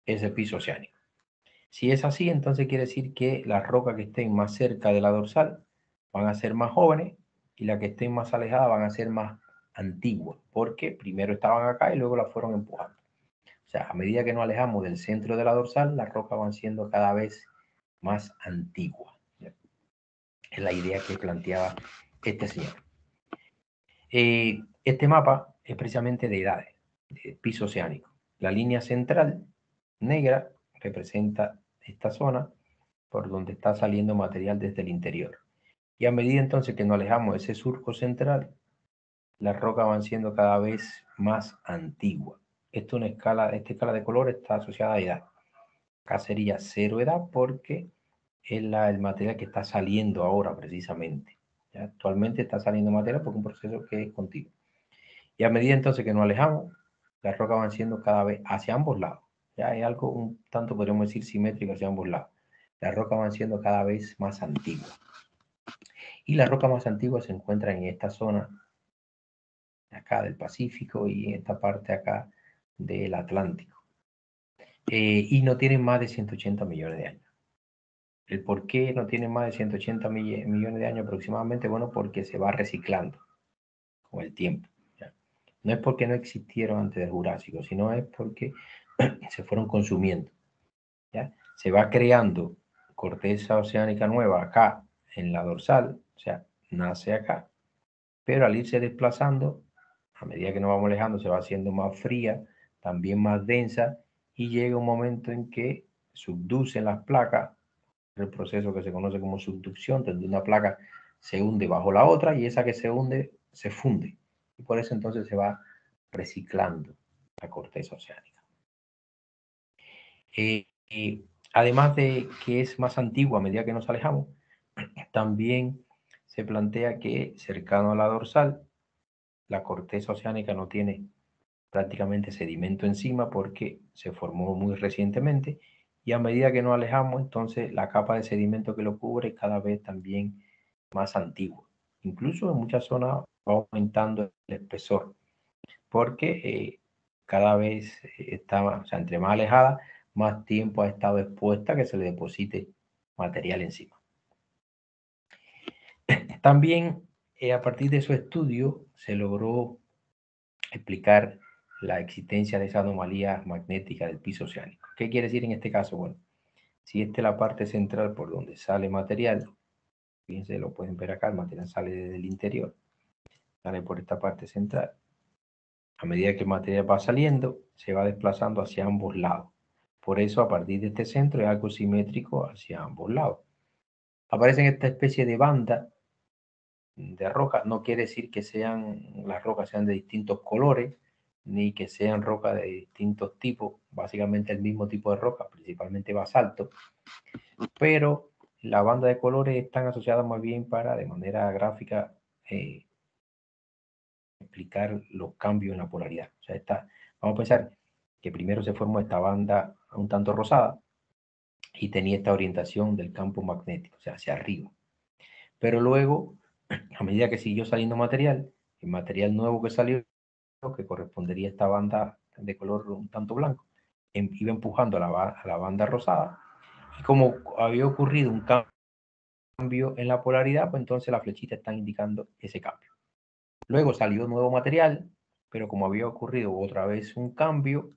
ese piso oceánico. Si es así, entonces quiere decir que las rocas que estén más cerca de la dorsal van a ser más jóvenes, y las que estén más alejadas van a ser más antiguas, porque primero estaban acá y luego las fueron empujando. O sea, a medida que nos alejamos del centro de la dorsal, las rocas van siendo cada vez más antiguas. Es la idea que planteaba este señor. Este mapa es precisamente de edades, de piso oceánico. La línea central negra representa esta zona por donde está saliendo material desde el interior. Y a medida entonces que nos alejamos de ese surco central, las rocas van siendo cada vez más antiguas. Esta escala de color está asociada a edad. Acá sería 0 edad porque es el material que está saliendo ahora precisamente. ¿Ya? Actualmente está saliendo material porque es un proceso que es continuo. Y a medida entonces que nos alejamos, las rocas van siendo cada vez hacia ambos lados. Ya hay algo un tanto, podríamos decir, simétrico hacia ambos lados. Las rocas van siendo cada vez más antiguas. Y las rocas más antiguas se encuentran en esta zona acá del Pacífico y en esta parte acá del Atlántico. Y no tienen más de 180 millones de años. ¿El por qué no tienen más de 180 millones de años aproximadamente? Bueno, porque se va reciclando con el tiempo. ¿Ya? No es porque no existieron antes del Jurásico, sino es porque se fueron consumiendo. ¿Ya? Se va creando corteza oceánica nueva acá en la dorsal, o sea, nace acá, pero al irse desplazando, a medida que nos vamos alejando, se va haciendo más fría, también más densa, y llega un momento en que subducen las placas, el proceso que se conoce como subducción, donde una placa se hunde bajo la otra y esa que se hunde se funde. Y por eso entonces se va reciclando la corteza oceánica. Además de que es más antigua a medida que nos alejamos, también se plantea que cercano a la dorsal, la corteza oceánica no tiene prácticamente sedimento encima porque se formó muy recientemente, y a medida que nos alejamos, entonces la capa de sedimento que lo cubre cada vez también más antigua. Incluso en muchas zonas va aumentando el espesor porque cada vez estaba, o sea, entre más alejada, más tiempo ha estado expuesta a que se le deposite material encima. También a partir de su estudio se logró explicar la existencia de esa anomalía magnética del piso oceánico. ¿Qué quiere decir en este caso? Bueno, si esta es la parte central por donde sale material, fíjense, lo pueden ver acá, el material sale desde el interior, sale por esta parte central. A medida que el material va saliendo, se va desplazando hacia ambos lados. Por eso, a partir de este centro, es algo simétrico hacia ambos lados. Aparecen esta especie de banda de rocas. No quiere decir que las rocas sean de distintos colores, ni que sean rocas de distintos tipos. Básicamente el mismo tipo de roca, principalmente basalto. Pero la banda de colores están asociadas más bien para, de manera gráfica, explicar los cambios en la polaridad. O sea, vamos a pensar que primero se formó esta banda un tanto rosada y tenía esta orientación del campo magnético, o sea, hacia arriba. Pero luego, a medida que siguió saliendo material, el material nuevo que salió, que correspondería a esta banda de color un tanto blanco, iba empujando a la banda rosada. Y como había ocurrido un cambio en la polaridad, pues entonces las flechitas están indicando ese cambio. Luego salió nuevo material, pero como había ocurrido otra vez un cambio,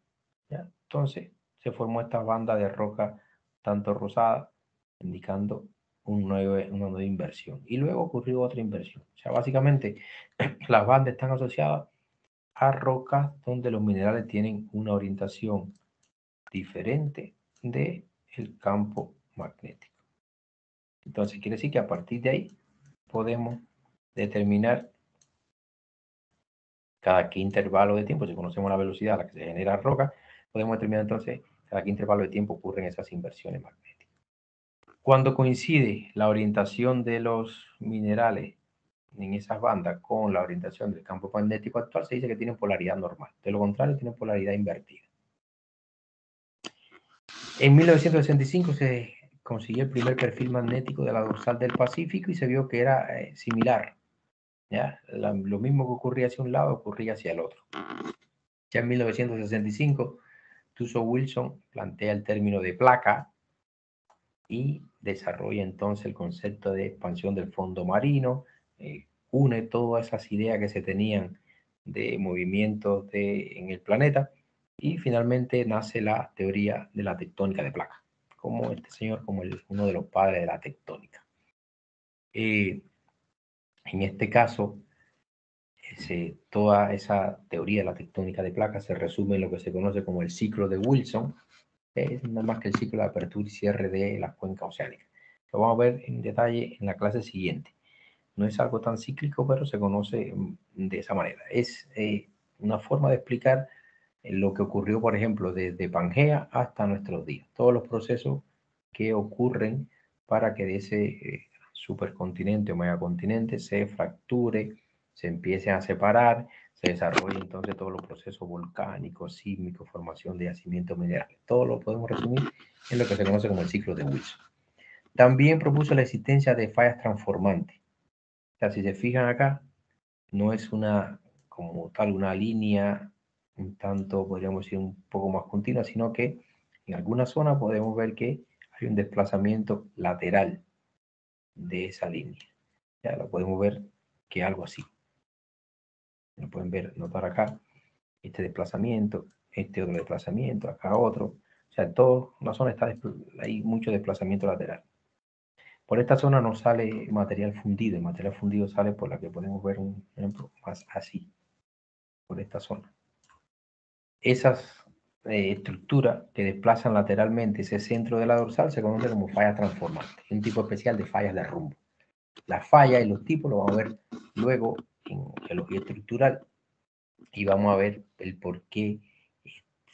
¿ya? Entonces se formó esta banda de roca tanto rosada, indicando una nueva inversión. Y luego ocurrió otra inversión. O sea, básicamente las bandas están asociadas a rocas donde los minerales tienen una orientación diferente del campo magnético. Entonces quiere decir que a partir de ahí podemos determinar cada qué intervalo de tiempo, si conocemos la velocidad a la que se genera roca, podemos determinar entonces cada qué intervalo de tiempo ocurren esas inversiones magnéticas. Cuando coincide la orientación de los minerales en esas bandas con la orientación del campo magnético actual, se dice que tienen polaridad normal. De lo contrario, tienen polaridad invertida. En 1965 se consiguió el primer perfil magnético de la dorsal del Pacífico y se vio que era similar. ¿Ya? Lo mismo que ocurría hacia un lado ocurría hacia el otro. Ya en 1965, Tuso Wilson plantea el término de placa y desarrolla entonces el concepto de expansión del fondo marino, une todas esas ideas que se tenían de movimientos en el planeta y finalmente nace la teoría de la tectónica de placas, como este señor, como uno de los padres de la tectónica. En este caso, toda esa teoría de la tectónica de placas se resume en lo que se conoce como el ciclo de Wilson, que es nada más que el ciclo de apertura y cierre de las cuencas oceánicas. Lo vamos a ver en detalle en la clase siguiente. No es algo tan cíclico, pero se conoce de esa manera. Es una forma de explicar lo que ocurrió, por ejemplo, desde Pangea hasta nuestros días. Todos los procesos que ocurren para que de ese supercontinente o megacontinente se fracture, se empiecen a separar, se desarrollen entonces todos los procesos volcánicos, sísmicos, formación de yacimientos minerales. Todo lo podemos resumir en lo que se conoce como el ciclo de Wilson. También propuso la existencia de fallas transformantes. O sea, si se fijan acá, no es como tal una línea un tanto, podríamos decir, un poco más continua, sino que en alguna zona podemos ver que hay un desplazamiento lateral de esa línea. Ya lo podemos ver que algo así. Lo pueden ver, notar acá, este desplazamiento, este otro desplazamiento, acá otro. O sea, en toda la zona hay mucho desplazamiento lateral. Por esta zona no sale material fundido. El material fundido sale por la que podemos ver un ejemplo más así, por esta zona. Esas estructuras que desplazan lateralmente ese centro de la dorsal se conocen como fallas transformantes, un tipo especial de fallas de rumbo. Las fallas y los tipos lo vamos a ver luego en geología estructural y vamos a ver el por qué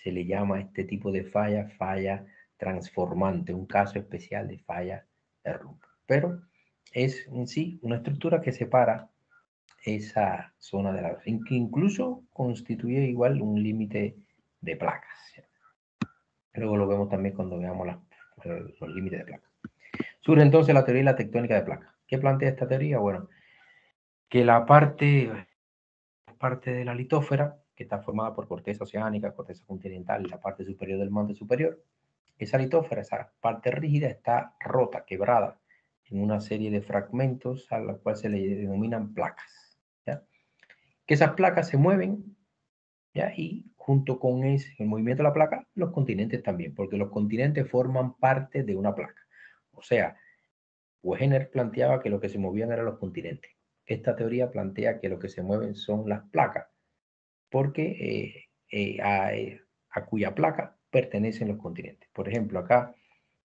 se le llama a este tipo de falla transformante, un caso especial de falla de rumbo. Pero es en sí una estructura que separa esa zona de la dorsal, que incluso constituye igual un límite de placas. Luego lo vemos también cuando veamos los límites de placas. Surge entonces la teoría de la tectónica de placas. ¿Qué plantea esta teoría? Bueno, que la parte de la litósfera que está formada por corteza oceánica, corteza continental y la parte superior del manto superior. Esa litósfera, esa parte rígida, está rota, quebrada en una serie de fragmentos a los cuales se le denominan placas. ¿Ya? Que esas placas se mueven, ¿ya? Y junto con el movimiento de la placa, los continentes también, porque los continentes forman parte de una placa. O sea, Wegener planteaba que lo que se movían eran los continentes. Esta teoría plantea que lo que se mueven son las placas, porque a cuya placa pertenecen los continentes. Por ejemplo, acá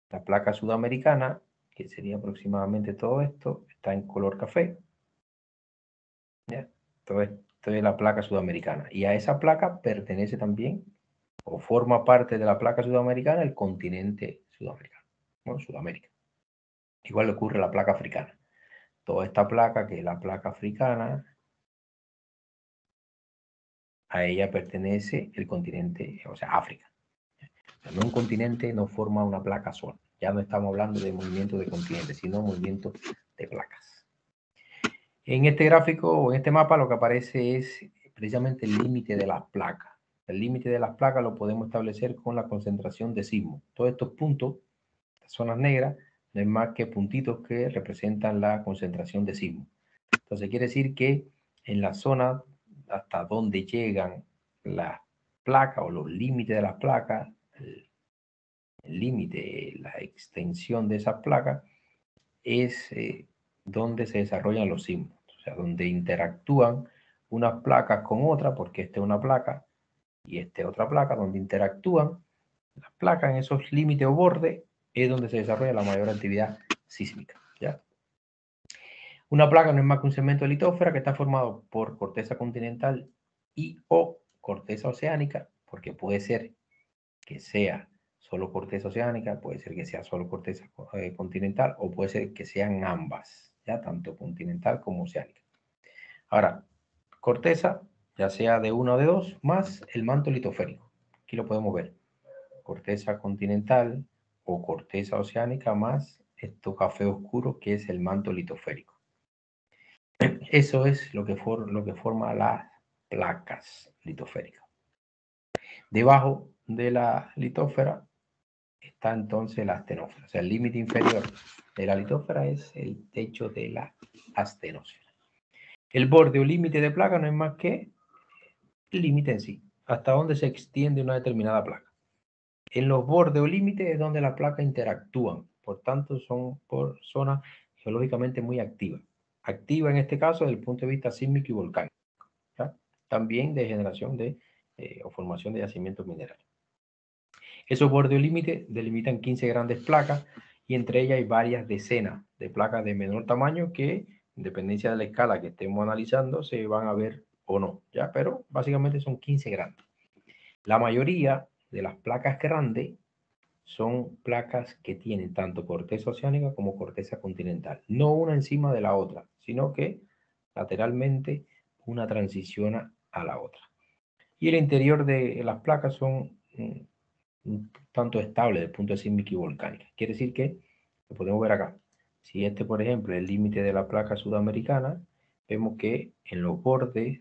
la placa sudamericana, que sería aproximadamente todo esto, está en color café. ¿Ya? Todo esto es la placa sudamericana. Y a esa placa pertenece también, o forma parte de la placa sudamericana, el continente sudamericano. Bueno, Sudamérica. Igual le ocurre a la placa africana. Toda esta placa, que es la placa africana, a ella pertenece el continente, o sea, África. No, un continente no forma una placa sola. Ya no estamos hablando de movimiento de continentes, sino movimiento de placas. En este gráfico o en este mapa lo que aparece es precisamente el límite de las placas. El límite de las placas lo podemos establecer con la concentración de sismo. Todos estos puntos, las zonas negras, no es más que puntitos que representan la concentración de sismo. Entonces quiere decir que en la zona hasta donde llegan las placas o los límites de las placas, el límite, la extensión de esas placas, es donde se desarrollan los sismos, o sea, donde interactúan unas placas con otras, porque esta es una placa y esta es otra placa, donde interactúan las placas en esos límites o bordes, es donde se desarrolla la mayor actividad sísmica. ¿Ya? Una placa no es más que un segmento de litósfera que está formado por corteza continental y o corteza oceánica, porque puede ser que sea solo corteza oceánica, puede ser que sea solo corteza continental o puede ser que sean ambas, ya tanto continental como oceánica. Ahora, corteza, ya sea de uno o de dos, más el manto litosférico. Aquí lo podemos ver. Corteza continental o corteza oceánica más esto café oscuro que es el manto litosférico. Eso es lo que forma las placas litosféricas. Debajo de la litósfera está entonces la astenósfera. O sea, el límite inferior de la litósfera es el techo de la astenósfera. El borde o límite de placa no es más que el límite en sí, hasta donde se extiende una determinada placa. En los bordes o límites es donde las placas interactúan, por tanto son por zonas geológicamente muy activas. Activa en este caso desde el punto de vista sísmico y volcánico, ¿ya? También de generación de o formación de yacimientos minerales. Esos bordes o límites delimitan 15 grandes placas y entre ellas hay varias decenas de placas de menor tamaño que, en dependencia de la escala que estemos analizando, se van a ver o no, ¿ya? Pero básicamente son 15 grandes. La mayoría de las placas grandes son placas que tienen tanto corteza oceánica como corteza continental. No una encima de la otra, sino que lateralmente una transiciona a la otra. Y el interior de las placas son un tanto estable desde el punto de vista sísmico y volcánica. Quiere decir que, lo podemos ver acá, si este, por ejemplo, es el límite de la placa sudamericana, vemos que en los bordes,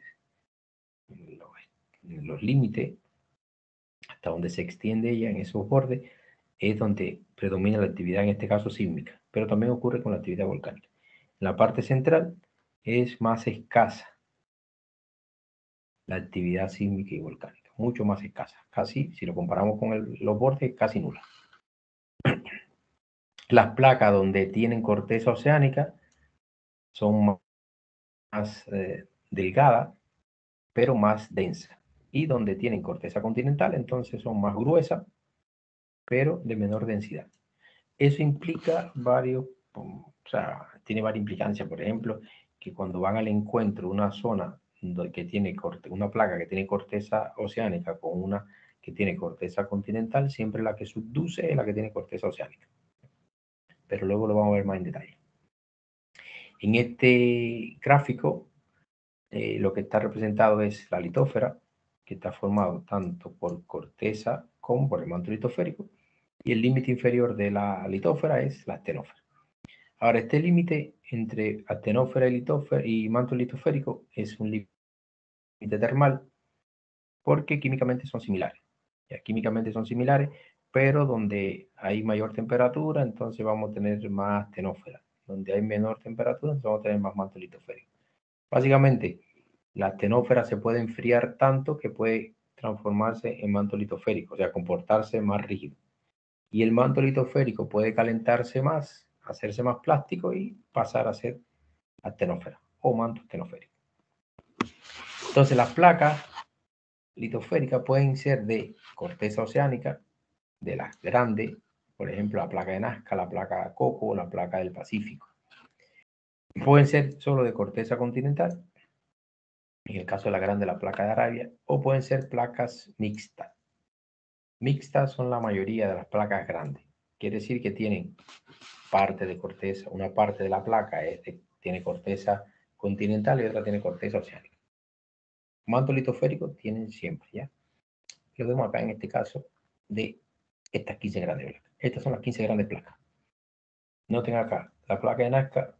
en los límites, hasta donde se extiende ella en esos bordes, es donde predomina la actividad, en este caso sísmica, pero también ocurre con la actividad volcánica. En la parte central es más escasa la actividad sísmica y volcánica, mucho más escasa, casi, si lo comparamos con los bordes, casi nula. Las placas donde tienen corteza oceánica son más delgadas, pero más densas. Y donde tienen corteza continental, entonces son más gruesas, pero de menor densidad. Eso implica o sea, tiene varias implicancias. Por ejemplo, que cuando van al encuentro una zona que tiene una placa que tiene corteza oceánica con una que tiene corteza continental, siempre la que subduce es la que tiene corteza oceánica. Pero luego lo vamos a ver más en detalle. En este gráfico, lo que está representado es la litósfera, que está formado tanto por corteza como por el manto litosférico, y el límite inferior de la litósfera es la astenósfera. Ahora, este límite entre astenósfera y manto litosférico es un límite termal porque químicamente son similares. Ya, químicamente son similares, pero donde hay mayor temperatura, entonces vamos a tener más tenófera. Donde hay menor temperatura, entonces vamos a tener más manto litosférico. Básicamente, la tenófera se puede enfriar tanto que puede transformarse en manto litosférico, o sea, comportarse más rígido. Y el manto litosférico puede calentarse más, hacerse más plástico y pasar a ser actenófera o manto actenoférico. Entonces, las placas litosféricas pueden ser de corteza oceánica, de las grandes, por ejemplo, la placa de Nazca, la placa Coco o la placa del Pacífico. Pueden ser solo de corteza continental, en el caso de la grande, la placa de Arabia, o pueden ser placas mixtas. Mixtas son la mayoría de las placas grandes. Quiere decir que tienen parte de corteza, una parte de la placa tiene corteza continental y otra tiene corteza oceánica. Manto litosférico tienen siempre, ¿ya? Lo vemos acá en este caso de estas 15 grandes placas. Estas son las 15 grandes placas. Noten acá, la placa de Nazca,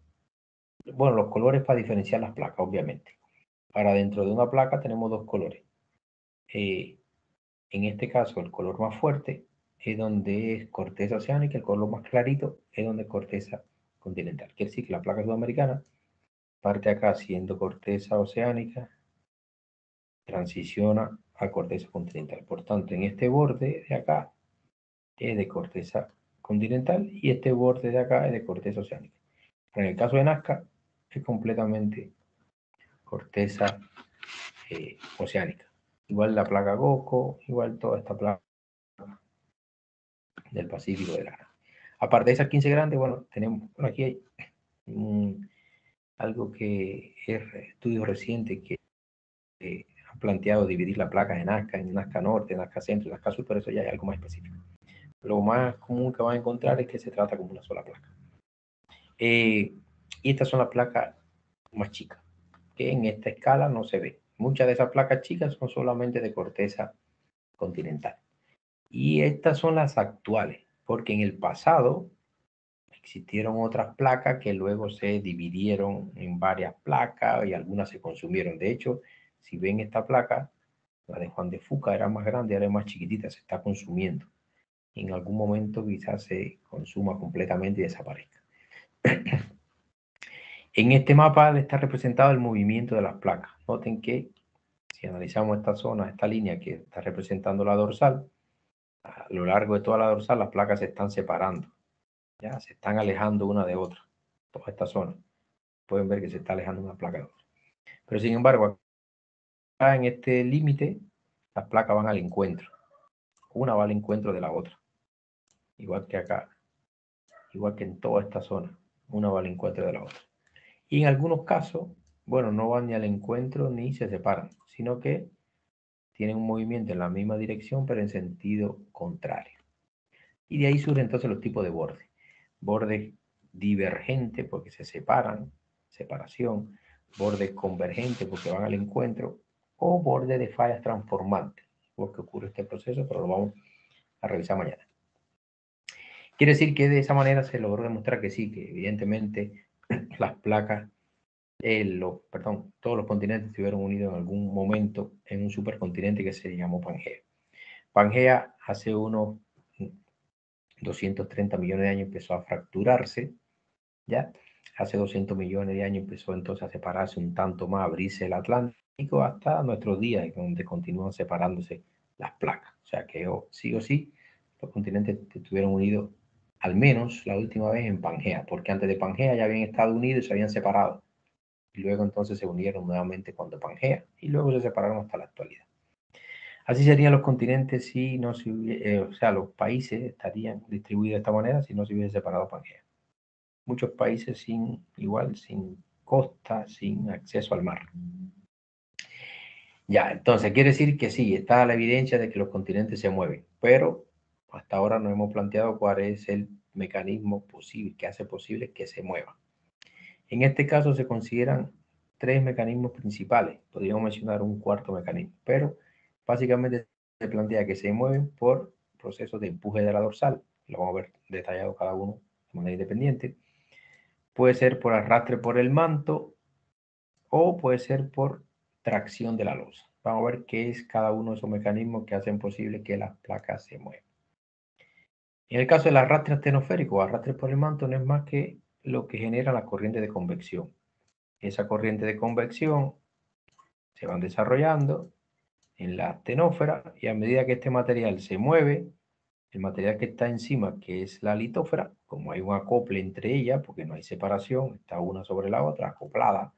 bueno, los colores para diferenciar las placas, obviamente. Ahora, dentro de una placa tenemos dos colores. En este caso, el color más fuerte es donde es corteza oceánica, el color más clarito es donde es corteza continental. Quiere decir que la placa sudamericana parte acá siendo corteza oceánica, transiciona a corteza continental. Por tanto, en este borde de acá es de corteza continental y este borde de acá es de corteza oceánica. Pero en el caso de Nazca es completamente corteza oceánica. Igual la placa Goco, igual toda esta placa del Pacífico de Lara. Aparte de esas 15 grandes, bueno, tenemos, bueno, aquí hay algo que es estudios recientes que han planteado dividir la placa en Nazca Norte, Nazca Centro, Nazca Sur, pero eso ya es algo más específico. Lo más común que van a encontrar es que se trata como una sola placa. Y estas son las placas más chicas, que en esta escala no se ve. Muchas de esas placas chicas son solamente de corteza continental. Y estas son las actuales, porque en el pasado existieron otras placas que luego se dividieron en varias placas y algunas se consumieron. De hecho, si ven esta placa, la de Juan de Fuca era más grande, ahora es más chiquitita, se está consumiendo. En algún momento quizás se consuma completamente y desaparezca. En este mapa está representado el movimiento de las placas. Noten que si analizamos esta zona, esta línea que está representando la dorsal, a lo largo de toda la dorsal las placas se están separando, ya se están alejando una de otra. Toda esta zona. Pueden ver que se está alejando una placa de otra. Pero sin embargo, acá en este límite, las placas van al encuentro. Una va al encuentro de la otra. Igual que acá. Igual que en toda esta zona. Una va al encuentro de la otra. Y en algunos casos, bueno, no van ni al encuentro ni se separan, sino que tienen un movimiento en la misma dirección, pero en sentido contrario. Y de ahí surgen entonces los tipos de bordes. Bordes divergentes porque se separan, separación. Bordes convergentes porque van al encuentro. O bordes de fallas transformantes, porque ocurre este proceso, pero lo vamos a revisar mañana. Quiere decir que de esa manera se logró demostrar que sí, que evidentemente las placas, todos los continentes estuvieron unidos en algún momento en un supercontinente que se llamó Pangea. Pangea hace unos 230 millones de años empezó a fracturarse, ¿ya? Hace 200 millones de años empezó entonces a separarse un tanto más, a abrirse el Atlántico hasta nuestros días, donde continúan separándose las placas. O sea que sí o sí, los continentes estuvieron unidos al menos la última vez en Pangea, porque antes de Pangea ya habían estado unidos y se habían separado. Y luego entonces se unieron nuevamente cuando Pangea y luego se separaron hasta la actualidad. Así serían los continentes si no se hubiera, o sea, los países estarían distribuidos de esta manera si no se hubiese separado Pangea. Muchos países sin costa, sin acceso al mar. Ya, entonces quiere decir que sí, está la evidencia de que los continentes se mueven, pero hasta ahora no hemos planteado cuál es el mecanismo posible que hace posible que se muevan. En este caso se consideran tres mecanismos principales, podríamos mencionar un cuarto mecanismo, pero básicamente se plantea que se mueven por procesos de empuje de la dorsal, lo vamos a ver detallado cada uno de manera independiente. Puede ser por arrastre por el manto o puede ser por tracción de la losa. vamos a ver qué es cada uno de esos mecanismos que hacen posible que las placas se muevan. En el caso del arrastre astenoférico o arrastre por el manto, no es más que lo que genera la corriente de convección. Esa corriente de convección se van desarrollando en la astenósfera y a medida que este material se mueve, el material que está encima, que es la litósfera, como hay un acople entre ellas, porque no hay separación, está una sobre la otra, acoplada,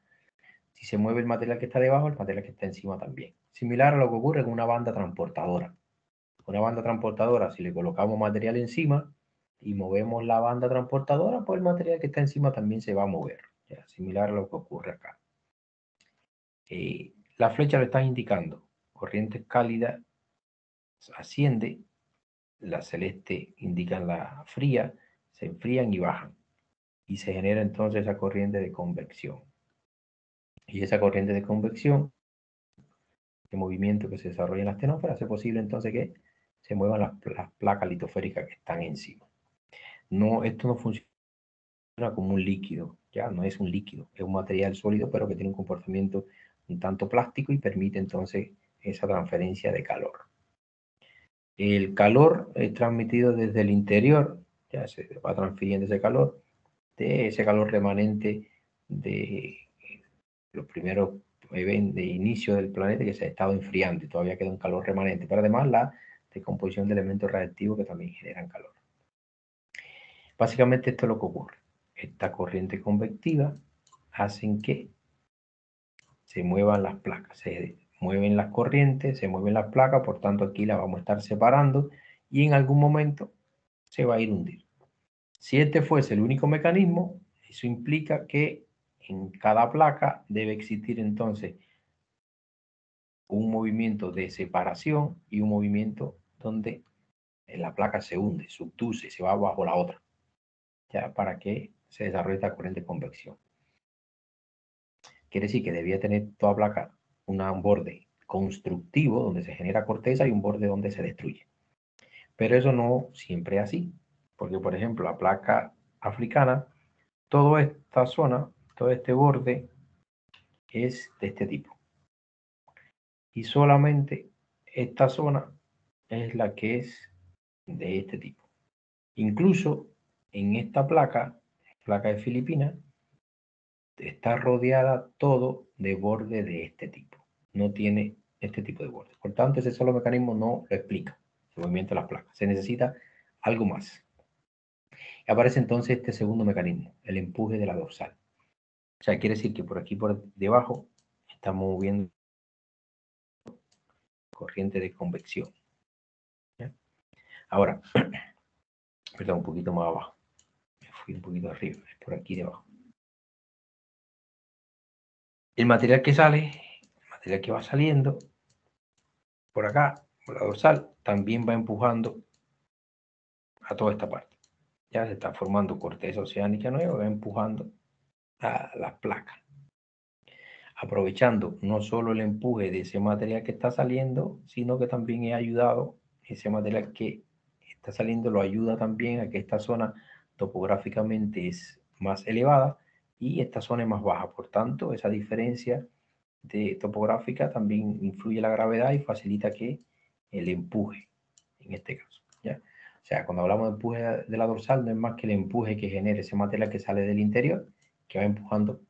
si se mueve el material que está debajo, el material que está encima también. Similar a lo que ocurre con una banda transportadora. Una banda transportadora, si le colocamos material encima y movemos la banda transportadora, pues el material que está encima también se va a mover. ¿Ya? Similar a lo que ocurre acá. La flecha lo está indicando. Corriente cálida asciende, la celeste indican la fría, se enfrían y bajan. Y se genera entonces esa corriente de convección. Y esa corriente de convección, el movimiento que se desarrolla en la astenósfera, hace posible entonces que se muevan las placas litosféricas que están encima. No, esto no funciona como un líquido, ya no es un líquido, es un material sólido, pero que tiene un comportamiento un tanto plástico y permite entonces esa transferencia de calor. El calor es transmitido desde el interior, ya se va transfiriendo ese calor, de ese calor remanente de los primeros eventos de inicio del planeta que se ha estado enfriando y todavía queda un calor remanente, pero además la decomposición de elementos radiactivos que también generan calor. Básicamente esto es lo que ocurre. Esta corriente convectiva hace que se muevan las placas, se mueven las corrientes, se mueven las placas, por tanto aquí la vamos a estar separando y en algún momento se va a ir hundir. Si este fuese el único mecanismo, eso implica que en cada placa debe existir entonces un movimiento de separación y un movimiento donde la placa se hunde, subduce, se va bajo la otra, ya para que se desarrolle esta corriente de convección. Quiere decir que debía tener toda placa un borde constructivo donde se genera corteza y un borde donde se destruye. Pero eso no siempre es así, porque por ejemplo la placa africana, toda esta zona, todo este borde es de este tipo. Y solamente esta zona es la que es de este tipo. Incluso en esta placa de Filipinas, está rodeada todo de borde de este tipo. No tiene este tipo de borde. Por tanto, ese solo mecanismo no lo explica el movimiento de las placas. Se necesita algo más. Y aparece entonces este segundo mecanismo, el empuje de la dorsal. O sea, quiere decir que por aquí, por debajo, estamos moviendo corriente de convección. ¿Ya? Ahora, perdón, un poquito más abajo. Me fui un poquito arriba, por aquí debajo. El material que sale, el material que va saliendo, por acá, por la dorsal, también va empujando a toda esta parte. Ya se está formando corteza oceánica nueva, va empujando a las placas. Aprovechando no solo el empuje de ese material que está saliendo, sino que también he ayudado, ese material que está saliendo lo ayuda también a que esta zona topográficamente es más elevada y esta zona es más baja. Por tanto, esa diferencia de topográfica también influye la gravedad y facilita que el empuje, en este caso. ¿Ya? O sea, cuando hablamos de empuje de la dorsal, no es más que el empuje que genera ese material que sale del interior, que va empujando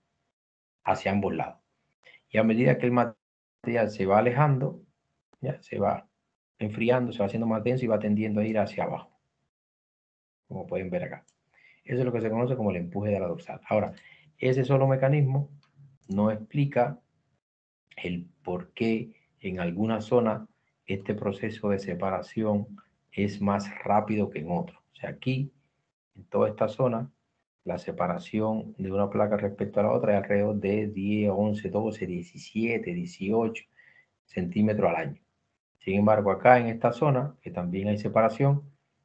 hacia ambos lados. Y a medida que el material se va alejando, ¿ya? Se va enfriando, se va haciendo más denso y va tendiendo a ir hacia abajo, como pueden ver acá. Eso es lo que se conoce como el empuje de la dorsal. Ahora, ese solo mecanismo no explica el por qué en alguna zona este proceso de separación es más rápido que en otro. O sea, aquí, en toda esta zona, la separación de una placa respecto a la otra es alrededor de 10, 11, 12, 17, 18 centímetros al año. Sin embargo, acá en esta zona, que también hay separación,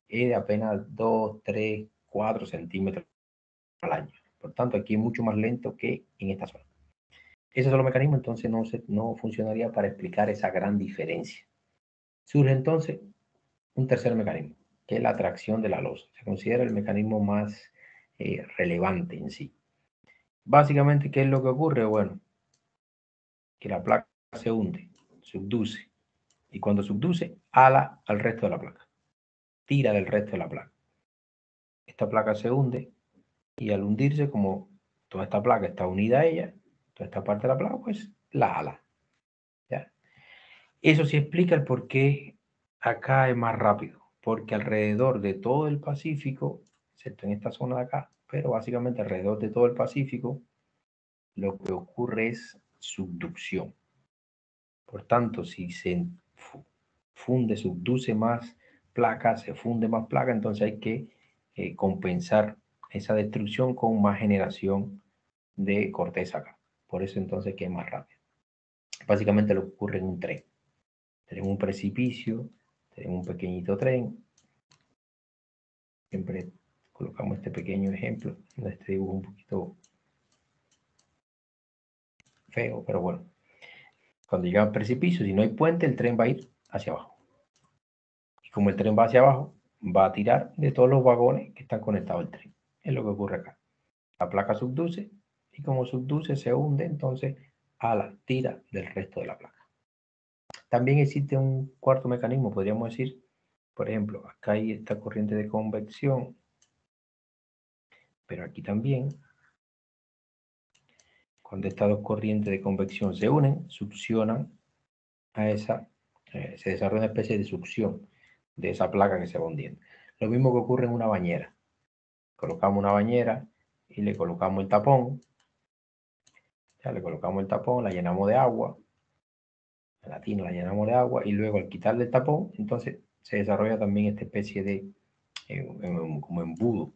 es de apenas 2, 3, 4 centímetros al año. Por tanto, aquí es mucho más lento que en esta zona. Ese solo mecanismo entonces no funcionaría para explicar esa gran diferencia. Surge entonces un tercer mecanismo, que es la atracción de la losa. Se considera el mecanismo más relevante en sí. Básicamente, ¿qué es lo que ocurre? Bueno, que la placa se hunde, subduce. Y cuando subduce, ala al resto de la placa. Tira del resto de la placa. Esta placa se hunde y al hundirse, como toda esta placa está unida a ella, toda esta parte de la placa, pues la ala. ¿Ya? Eso sí explica el por qué acá es más rápido. Porque alrededor de todo el Pacífico, excepto en esta zona de acá, pero básicamente alrededor de todo el Pacífico, lo que ocurre es subducción. Por tanto, si se funde, subduce más placa, se funde más placa, entonces hay que compensar esa destrucción con más generación de corteza acá. Por eso entonces que es más rápido. Básicamente lo que ocurre en un tren. Tenemos un precipicio, tenemos un pequeñito tren. Siempre colocamos este pequeño ejemplo, este dibujo un poquito feo, pero bueno. Cuando llega al precipicio, si no hay puente, el tren va a ir hacia abajo. Y como el tren va hacia abajo, va a tirar de todos los vagones que están conectados al tren. Es lo que ocurre acá. La placa subduce y como subduce se hunde, entonces ala, tira del resto de la placa. También existe un cuarto mecanismo, podríamos decir, por ejemplo, acá hay esta corriente de convección, pero aquí también, cuando estas dos corrientes de convección se unen, succionan a esa, se desarrolla una especie de succión de esa placa que se va hundiendo. Lo mismo que ocurre en una bañera. Colocamos una bañera y le colocamos el tapón, ya le colocamos el tapón, la llenamos de agua, la tina la llenamos de agua y luego al quitarle el tapón, entonces se desarrolla también esta especie de como embudo,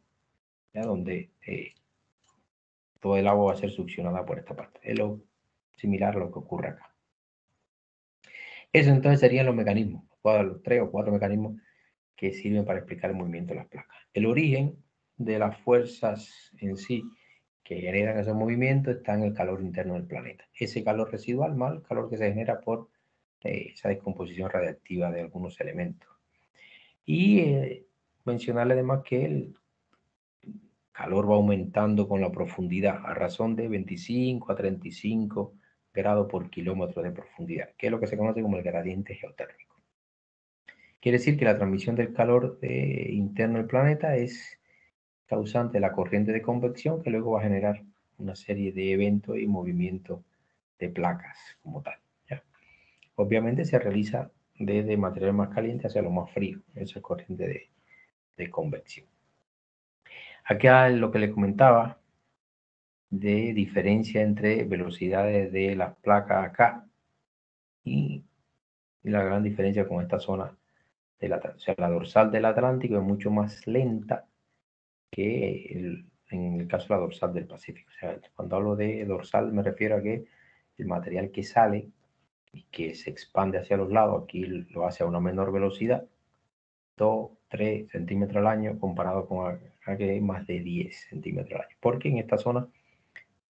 ¿ya? Donde todo el agua va a ser succionada por esta parte. Es lo similar a lo que ocurre acá. Eso entonces serían los mecanismos, los 3 o 4 mecanismos que sirven para explicar el movimiento de las placas. El origen de las fuerzas en sí que generan esos movimientos está en el calor interno del planeta. Ese calor residual más el calor que se genera por esa descomposición radiactiva de algunos elementos. Y mencionarle además que el calor va aumentando con la profundidad a razón de 25 a 35 grados por kilómetro de profundidad, que es lo que se conoce como el gradiente geotérmico. Quiere decir que la transmisión del calor interno del planeta es causante de la corriente de convección que luego va a generar una serie de eventos y movimientos de placas como tal. ¿Ya? Obviamente se realiza desde material más caliente hacia lo más frío, esa corriente de convección. Acá lo que les comentaba de diferencia entre velocidades de las placas acá y la gran diferencia con esta zona del Atlántico. O sea, la dorsal del Atlántico es mucho más lenta que en el caso de la dorsal del Pacífico. O sea, cuando hablo de dorsal me refiero a que el material que sale y que se expande hacia los lados, aquí lo hace a una menor velocidad, 2, 3 centímetros al año, comparado con que hay más de 10 centímetros al año. Porque en esta zona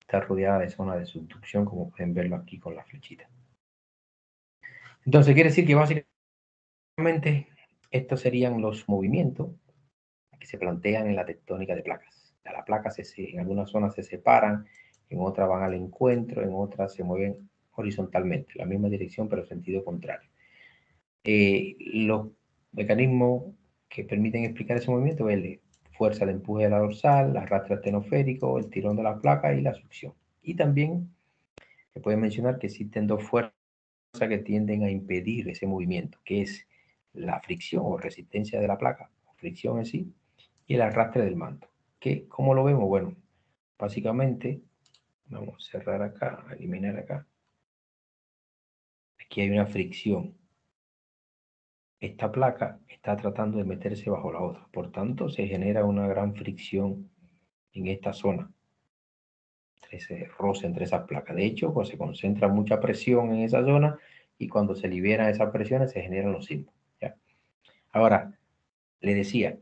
está rodeada de zona de subducción, como pueden verlo aquí con la flechita. Entonces, quiere decir que básicamente estos serían los movimientos que se plantean en la tectónica de placas. Las placas en algunas zonas se separan, en otras van al encuentro, en otras se mueven horizontalmente, la misma dirección pero en sentido contrario. Los mecanismos que permiten explicar ese movimiento es la fuerza de empuje de la dorsal, el arrastre astenoférico, el tirón de la placa y la succión. Y también se puede mencionar que existen dos fuerzas que tienden a impedir ese movimiento, que es la fricción o resistencia de la placa, fricción en sí, y el arrastre del manto. ¿Qué, ¿Cómo lo vemos? Bueno, básicamente, vamos a cerrar acá, a eliminar acá. Aquí hay una fricción. Esta placa está tratando de meterse bajo la otra. Por tanto, se genera una gran fricción en esta zona. Ese roce entre esas placas. De hecho, pues se concentra mucha presión en esa zona y cuando se liberan esas presiones se generan los sismos. ¿Ya? Ahora, le decía,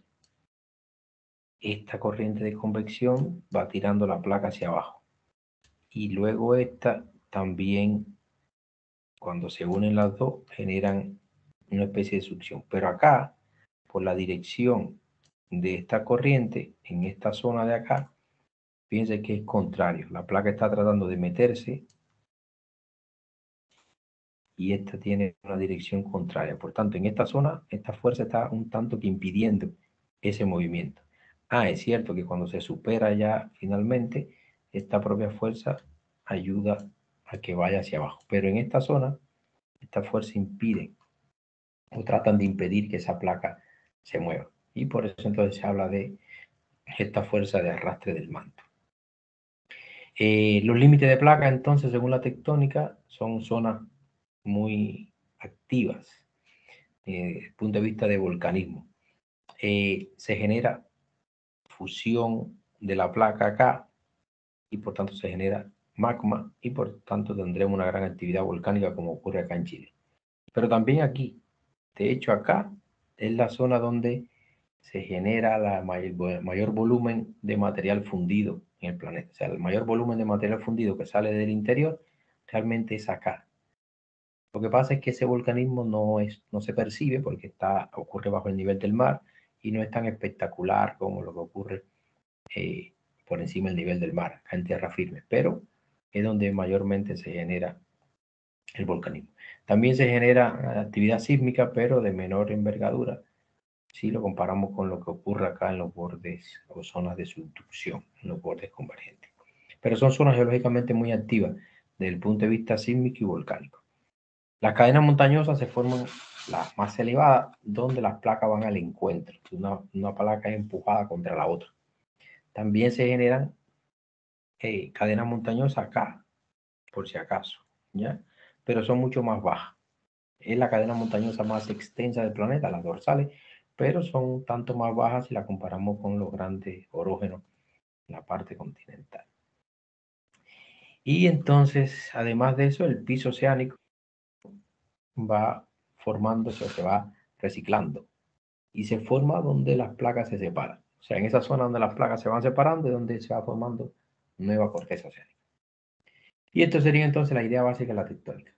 esta corriente de convección va tirando la placa hacia abajo. Y luego esta también, cuando se unen las dos, generan una especie de succión. Pero acá, por la dirección de esta corriente, en esta zona de acá, fíjense que es contrario. La placa está tratando de meterse y esta tiene una dirección contraria. Por tanto, en esta zona, esta fuerza está un tanto que impidiendo ese movimiento. Es cierto que cuando se supera ya finalmente, esta propia fuerza ayuda a que vaya hacia abajo. Pero en esta zona, esta fuerza impide o tratan de impedir que esa placa se mueva. Y por eso entonces se habla de esta fuerza de arrastre del manto. Los límites de placa, entonces, según la tectónica, son zonas muy activas desde el punto de vista de volcanismo. Se genera fusión de la placa acá y por tanto se genera magma y por tanto tendremos una gran actividad volcánica como ocurre acá en Chile. Pero también aquí, de hecho acá es la zona donde se genera la mayor volumen de material fundido en el planeta. O sea, el mayor volumen de material fundido que sale del interior realmente es acá. Lo que pasa es que ese volcanismo no se percibe porque ocurre bajo el nivel del mar y no es tan espectacular como lo que ocurre por encima del nivel del mar, acá en tierra firme, pero es donde mayormente se genera el volcanismo. También se genera actividad sísmica, pero de menor envergadura, si lo comparamos con lo que ocurre acá en los bordes o zonas de subducción, en los bordes convergentes. Pero son zonas geológicamente muy activas desde el punto de vista sísmico y volcánico. Las cadenas montañosas se forman las más elevadas, donde las placas van al encuentro. Una placa es empujada contra la otra. También se generan cadenas montañosas acá, por si acaso, ¿ya? Pero son mucho más bajas. Es la cadena montañosa más extensa del planeta, las dorsales, pero son tanto más bajas si la comparamos con los grandes orógenos en la parte continental. Y entonces, además de eso, el piso oceánico va formándose o se va reciclando y se forma donde las placas se separan. O sea, en esa zona donde las placas se van separando es donde se va formando nueva corteza oceánica. Y esto sería entonces la idea básica de la tectónica,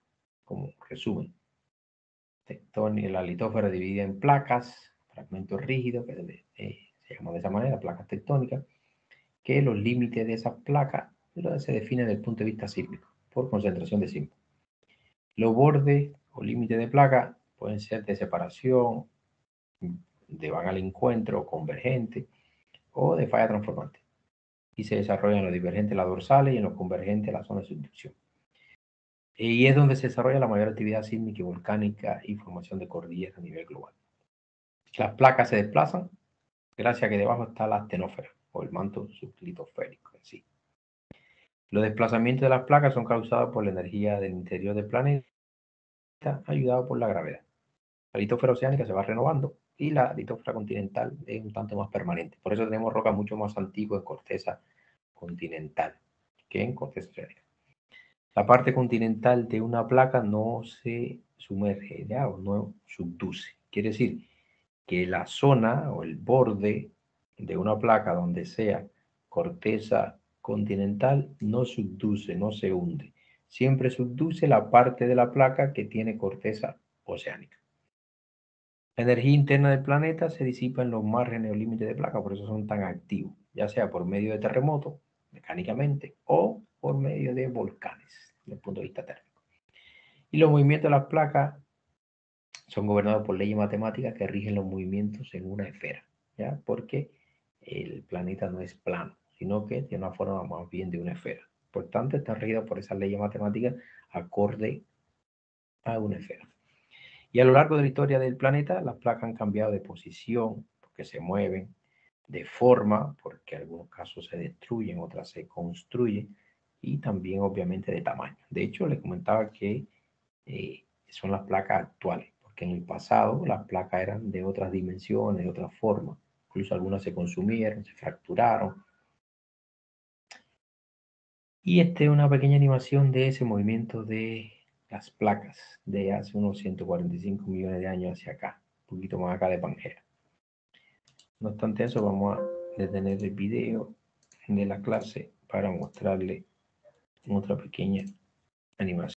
como resumen. Tectónica, la litósfera dividida en placas, fragmentos rígidos, que se llama de esa manera, placas tectónicas, que los límites de esas placas se definen desde el punto de vista sísmico, por concentración de sismo. Los bordes o límites de placa pueden ser de separación, de van al encuentro, convergente, o de falla transformante. Y se desarrollan en los divergentes las dorsales y en los convergentes la zona de subducción. Y es donde se desarrolla la mayor actividad sísmica y volcánica y formación de cordilleras a nivel global. Las placas se desplazan gracias a que debajo está la astenósfera o el manto sublitosférico en sí. Los desplazamientos de las placas son causados por la energía del interior del planeta, ayudado por la gravedad. La litosfera oceánica se va renovando y la litosfera continental es un tanto más permanente. Por eso tenemos rocas mucho más antiguas en corteza continental que en corteza oceánica. La parte continental de una placa no se sumerge ya o no subduce. Quiere decir que la zona o el borde de una placa donde sea corteza continental no subduce, no se hunde. Siempre subduce la parte de la placa que tiene corteza oceánica. La energía interna del planeta se disipa en los márgenes o límites de placa, por eso son tan activos, ya sea por medio de terremotos, mecánicamente, o por medio de volcanes, desde el punto de vista térmico. Y los movimientos de las placas son gobernados por leyes matemáticas que rigen los movimientos en una esfera, ¿ya? Porque el planeta no es plano, sino que tiene una forma más bien de una esfera. Por tanto, está regido por esas leyes matemáticas acorde a una esfera. Y a lo largo de la historia del planeta, las placas han cambiado de posición, porque se mueven, de forma, porque en algunos casos se destruyen, otras se construyen, y también obviamente de tamaño. De hecho, les comentaba que son las placas actuales, porque en el pasado las placas eran de otras dimensiones, de otra forma. Incluso algunas se consumieron, se fracturaron. Y esta es una pequeña animación de ese movimiento de las placas de hace unos 145 millones de años hacia acá, un poquito más acá de Pangea. No obstante eso, vamos a detener el video de la clase para mostrarle otra pequeña animación.